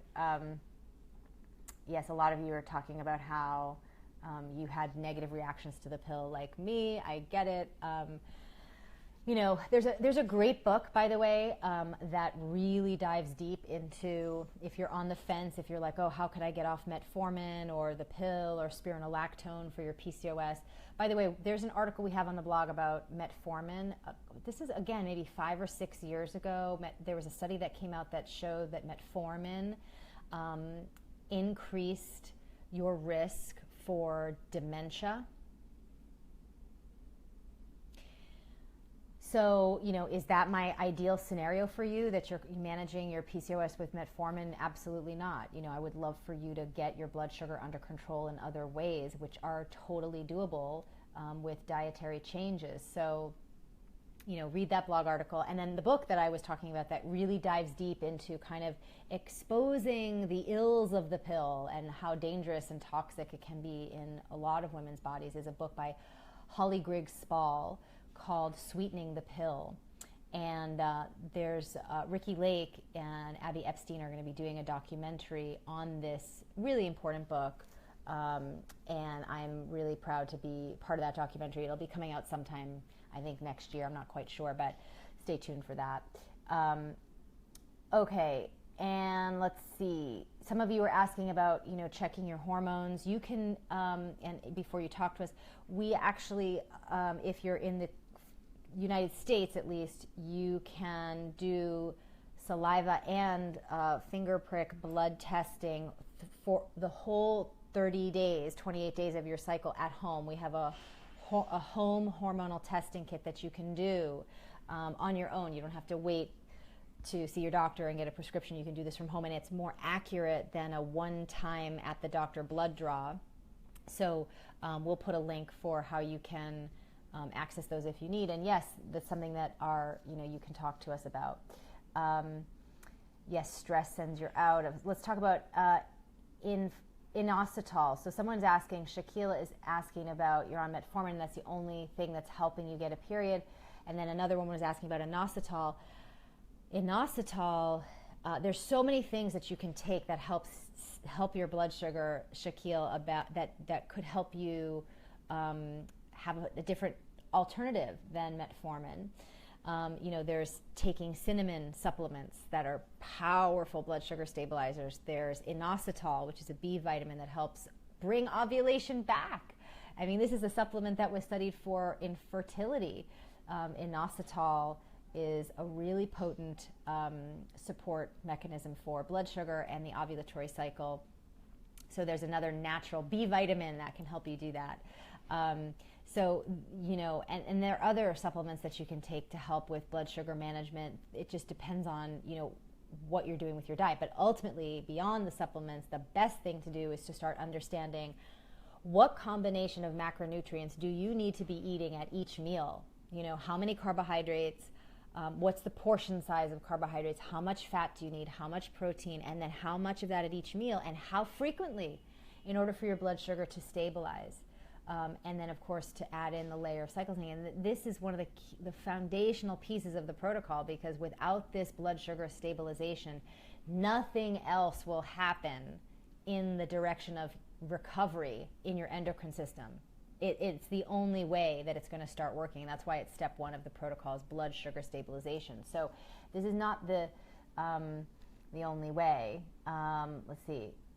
Yes, a lot of you are talking about how you had negative reactions to the pill like me. I get it. There's a great book, by the way, that really dives deep into, if you're on the fence, if you're like, oh, how could I get off metformin or the pill or spironolactone for your PCOS? By the way, there's an article we have on the blog about metformin. This is, again, maybe 5 or 6 years ago. There was a study that came out that showed that metformin increased your risk for dementia. So, is that my ideal scenario for you, that you're managing your PCOS with metformin? Absolutely not. I would love for you to get your blood sugar under control in other ways, which are totally doable with dietary changes. So, read that blog article. And then the book that I was talking about that really dives deep into kind of exposing the ills of the pill and how dangerous and toxic it can be in a lot of women's bodies is a book by Holly Griggs Spall called Sweetening the Pill. And there's Ricky Lake and Abby Epstein are going to be doing a documentary on this really important book. And I'm really proud to be part of that documentary. It'll be coming out sometime, I think, next year. I'm not quite sure, but stay tuned for that. Okay, and let's see. Some of you are asking about, checking your hormones. You can, and before you talk to us, we actually, if you're in the United States at least, you can do saliva and finger prick blood testing for the whole 30 days, 28 days of your cycle at home. We have a home hormonal testing kit that you can do on your own. You don't have to wait to see your doctor and get a prescription. You can do this from home, and it's more accurate than a one-time at the doctor blood draw. So we'll put a link for how you can access those if you need. And yes, that's something that you can talk to us about. Yes, stress sends you out. Let's talk about inositol. So someone's asking, Shaquila is asking about, you're on metformin, that's the only thing that's helping you get a period. And then another one was asking about inositol. Inositol, there's so many things that you can take that help your blood sugar, Shaquille, about that could help you have a different alternative than metformin. There's taking cinnamon supplements that are powerful blood sugar stabilizers. There's inositol, which is a B vitamin that helps bring ovulation back. I mean, this is a supplement that was studied for infertility. Inositol is a really potent support mechanism for blood sugar and the ovulatory cycle. So there's another natural B vitamin that can help you do that. So, and there are other supplements that you can take to help with blood sugar management. It just depends on, what you're doing with your diet. But ultimately, beyond the supplements, the best thing to do is to start understanding what combination of macronutrients do you need to be eating at each meal. How many carbohydrates, what's the portion size of carbohydrates, how much fat do you need, how much protein, and then how much of that at each meal, and how frequently in order for your blood sugar to stabilize. And then, of course, to add in the layer of cycle syncing. And this is one of the foundational pieces of the protocol, because without this blood sugar stabilization, nothing else will happen in the direction of recovery in your endocrine system. It's the only way that it's going to start working. That's why it's step one of the protocol is blood sugar stabilization. So this is not the only way.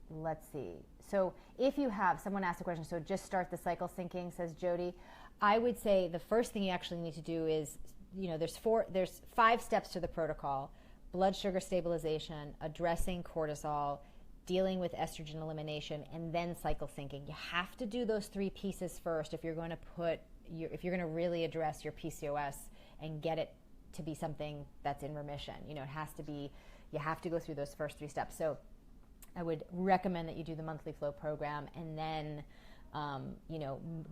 Let's see. So if you have, someone asked a question, so just start the cycle syncing, says Jody. I would say the first thing you actually need to do is, there's 5 steps to the protocol: blood sugar stabilization, addressing cortisol, dealing with estrogen elimination, and then cycle syncing. You have to do those 3 pieces first if you're going to really address your PCOS and get it to be something that's in remission. You have to go through those first 3 steps. So I would recommend that you do the monthly FLO program and then,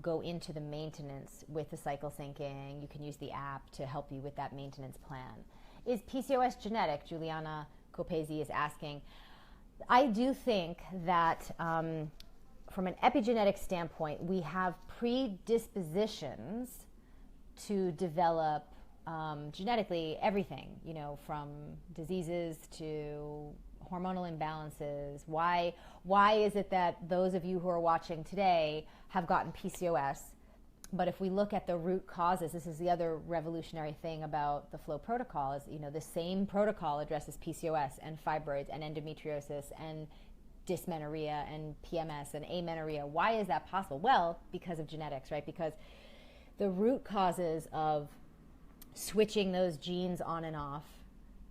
go into the maintenance with the cycle syncing. You can use the app to help you with that maintenance plan. Is PCOS genetic? Juliana Copesi is asking. I do think that from an epigenetic standpoint, we have predispositions to develop genetically everything, from diseases to hormonal imbalances. Why is it that those of you who are watching today have gotten PCOS? But if we look at the root causes, this is the other revolutionary thing about the FLO protocol is, the same protocol addresses PCOS and fibroids and endometriosis and dysmenorrhea and PMS and amenorrhea. Why is that possible? Well, because of genetics, right? Because the root causes of switching those genes on and off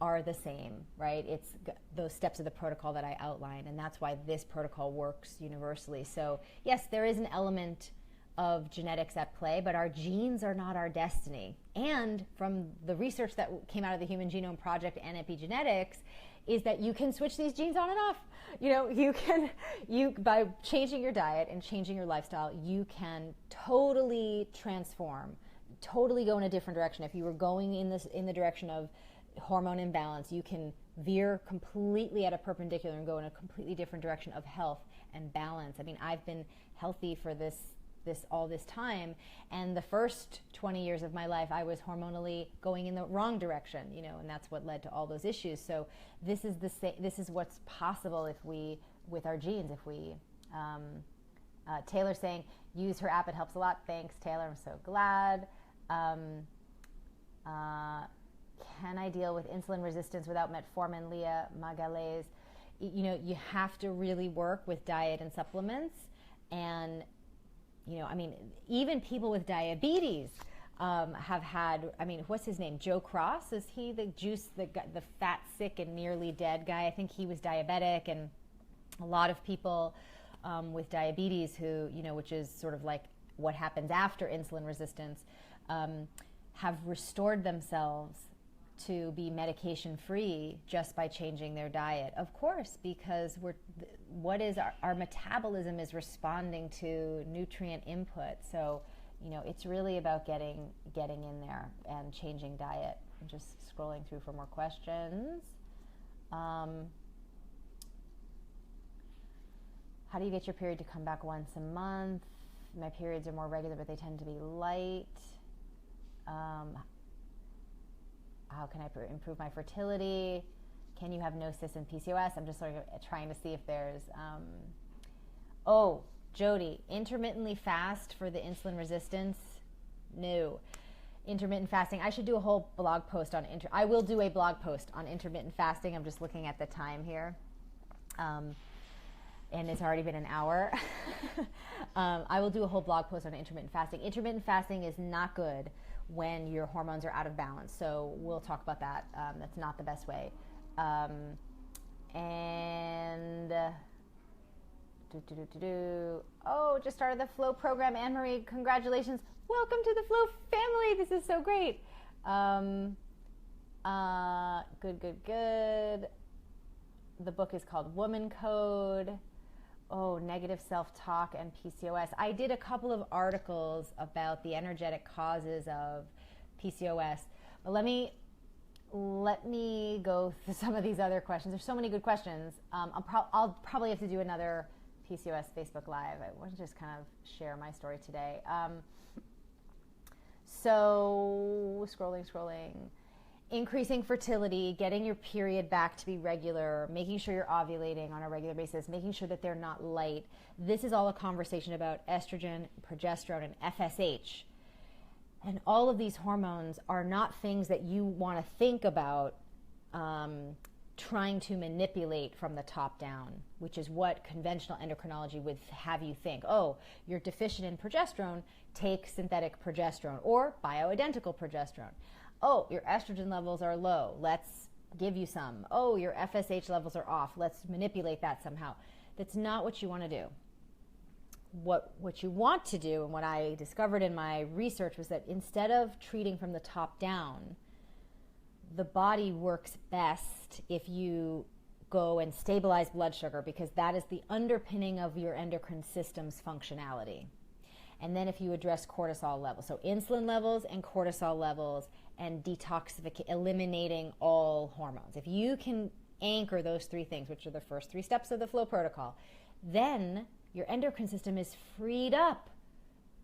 are the same, right? It's those steps of the protocol that I outlined, and that's why this protocol works universally. So yes, there is an element of genetics at play, but our genes are not our destiny. And from the research that came out of the Human Genome Project and epigenetics is that you can switch these genes on and off. By changing your diet and changing your lifestyle, you can totally transform, totally go in a different direction. If you were going in the direction of hormone imbalance, you can veer completely at a perpendicular and go in a completely different direction of health and balance. I mean, I've been healthy for all this time, and the first 20 years of my life I was hormonally going in the wrong direction, and that's what led to all those issues. So this is what's possible with our genes, if we Taylor saying use her app, it helps a lot. Thanks, Taylor, I'm so glad. Can I deal with insulin resistance without metformin? Leah Magalhaes. You have to really work with diet and supplements. And, even people with diabetes have had, what's his name? Joe Cross? Is he the fat, sick, and nearly dead guy? I think he was diabetic. And a lot of people with diabetes who, which is sort of like what happens after insulin resistance, have restored themselves to be medication-free just by changing their diet. Of course, because our metabolism is responding to nutrient input. So, it's really about getting in there and changing diet. I'm just scrolling through for more questions. How do you get your period to come back once a month? My periods are more regular, but they tend to be light. How can I improve my fertility? Can you have no cysts and PCOS? I'm just sort of trying to see if there's... Jody, intermittently fast for the insulin resistance? No. Intermittent fasting. I should do a whole blog post on... I will do a blog post on intermittent fasting. I'm just looking at the time here. And it's already been an hour. I will do a whole blog post on intermittent fasting. Intermittent fasting is not good when your hormones are out of balance. So we'll talk about that. That's not the best way. Just started the FLO program. Anne-Marie, congratulations. Welcome to the FLO family. This is so great. Good. The book is called Woman Code. Oh, negative self-talk and PCOS. I did a couple of articles about the energetic causes of PCOS. But let me go through some of these other questions. There's so many good questions. I'll probably have to do another PCOS Facebook Live. I want to just kind of share my story today. So scrolling. Increasing fertility, getting your period back to be regular, making sure you're ovulating on a regular basis, making sure that they're not light. This is all a conversation about estrogen, progesterone, and FSH. And all of these hormones are not things that you want to think about trying to manipulate from the top down, which is what conventional endocrinology would have you think. Oh, you're deficient in progesterone, take synthetic progesterone or bioidentical progesterone. Oh, your estrogen levels are low, let's give you some. Oh, your FSH levels are off, let's manipulate that somehow. That's not what you want to do. What you want to do, and what I discovered in my research, was that instead of treating from the top down, the body works best if you go and stabilize blood sugar, because that is the underpinning of your endocrine system's functionality. And then if you address cortisol levels, so insulin levels and cortisol levels, and eliminating all hormones. If you can anchor those three things, which are the first 3 steps of the FLO protocol, then your endocrine system is freed up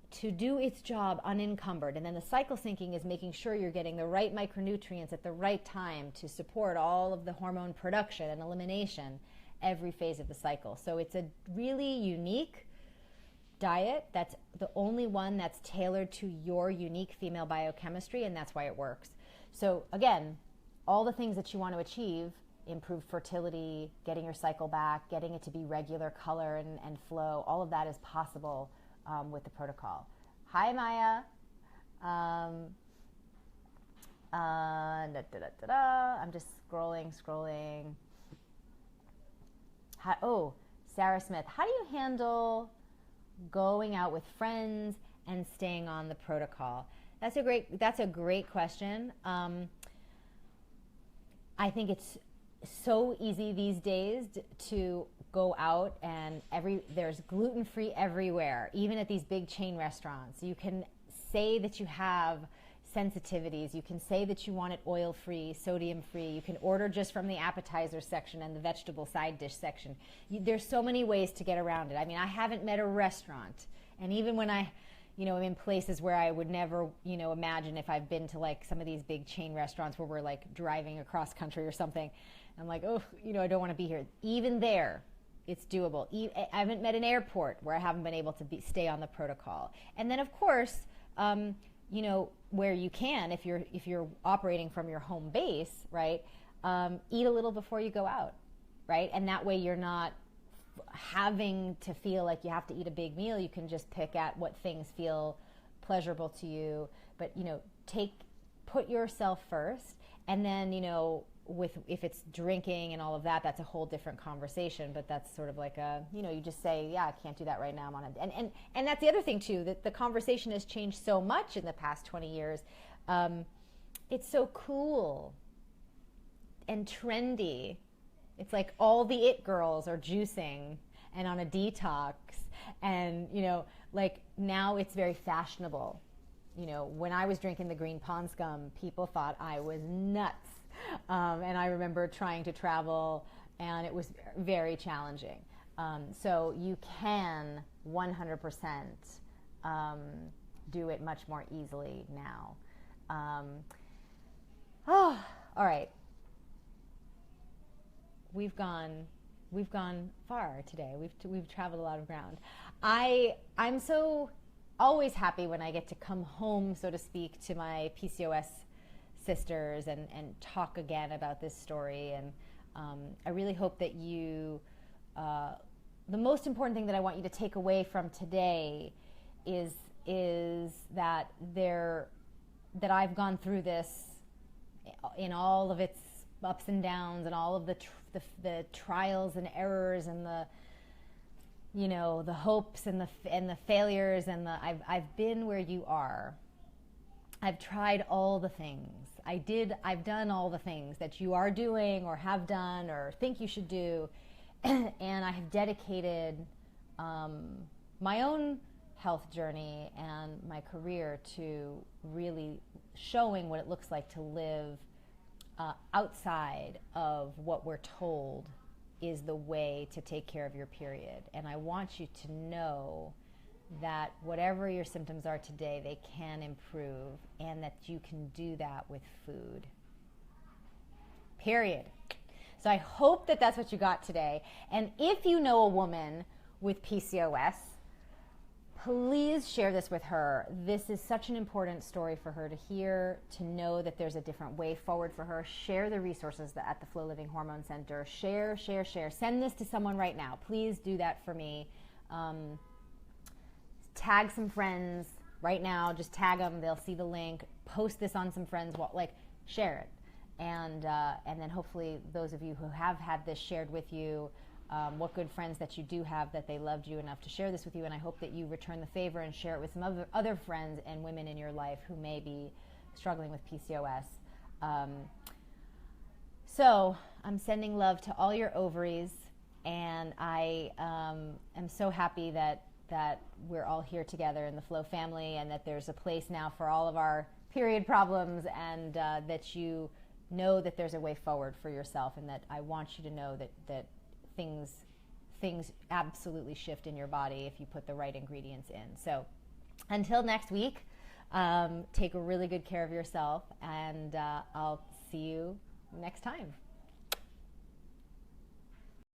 to do its job unencumbered. And then the cycle syncing is making sure you're getting the right micronutrients at the right time to support all of the hormone production and elimination every phase of the cycle. So it's a really unique diet. That's the only one that's tailored to your unique female biochemistry, and that's why it works. So again, all the things that you want to achieve, improved fertility, getting your cycle back, getting it to be regular color and flow, all of that is possible with the protocol. Hi, Maya. I'm just scrolling. Sarah Smith, how do you handle going out with friends and staying on the protocol? That's a great question. I think it's so easy these days to go out, and there's gluten-free everywhere, even at these big chain restaurants. You can say that you have sensitivities. You can say that you want it oil-free, sodium-free. You can order just from the appetizer section and the vegetable side dish section. There's so many ways to get around it. I mean, I haven't met a restaurant, and even when I, am in places where I would never, imagine, if I've been to like some of these big chain restaurants where we're like driving across country or something, I'm like, I don't want to be here. Even there, it's doable. I haven't met an airport where I haven't been able to stay on the protocol. And then, of course, where you can, if you're operating from your home base, right, eat a little before you go out, right? And that way you're not having to feel like you have to eat a big meal. You can just pick at what things feel pleasurable to you. But, put yourself first, and then, if it's drinking and all of that, that's a whole different conversation. But that's sort of like you just say, yeah, I can't do that right now. I'm on a, and that's the other thing too, that the conversation has changed so much in the past 20 years. It's so cool and trendy. It's like all the it girls are juicing and on a detox, and like now it's very fashionable. When I was drinking the green pond scum, people thought I was nuts. And I remember trying to travel, and it was very challenging. So you can 100% do it much more easily now. All right. We've gone far today. We've traveled a lot of ground. I'm so always happy when I get to come home, so to speak, to my PCOS sisters and talk again about this story. And I really hope that you, the most important thing that I want you to take away from today is that that I've gone through this in all of its ups and downs, and all of the trials and errors, and the you know, the hopes and the failures and I've been where you are. I've tried all the things. I've done all the things that you are doing or have done or think you should do. And I have dedicated my own health journey and my career to really showing what it looks like to live outside of what we're told is the way to take care of your period. And I want you to know that whatever your symptoms are today, they can improve, and that you can do that with food. Period. So I hope that that's what you got today. And if you know a woman with PCOS, please share this with her. This is such an important story for her to hear, to know that there's a different way forward for her. Share the resources at the FLO Living Hormone Center. Share. Send this to someone right now. Please do that for me. Tag some friends right now. Just tag them. They'll see the link. Post this on some friends. Share it. And then hopefully those of you who have had this shared with you, what good friends that you do have, that they loved you enough to share this with you. And I hope that you return the favor and share it with some other friends and women in your life who may be struggling with PCOS. So I'm sending love to all your ovaries. And I am so happy that we're all here together in the FLO family, and that there's a place now for all of our period problems, and that you know that there's a way forward for yourself, and that I want you to know that things absolutely shift in your body if you put the right ingredients in. So until next week, take really good care of yourself, and I'll see you next time.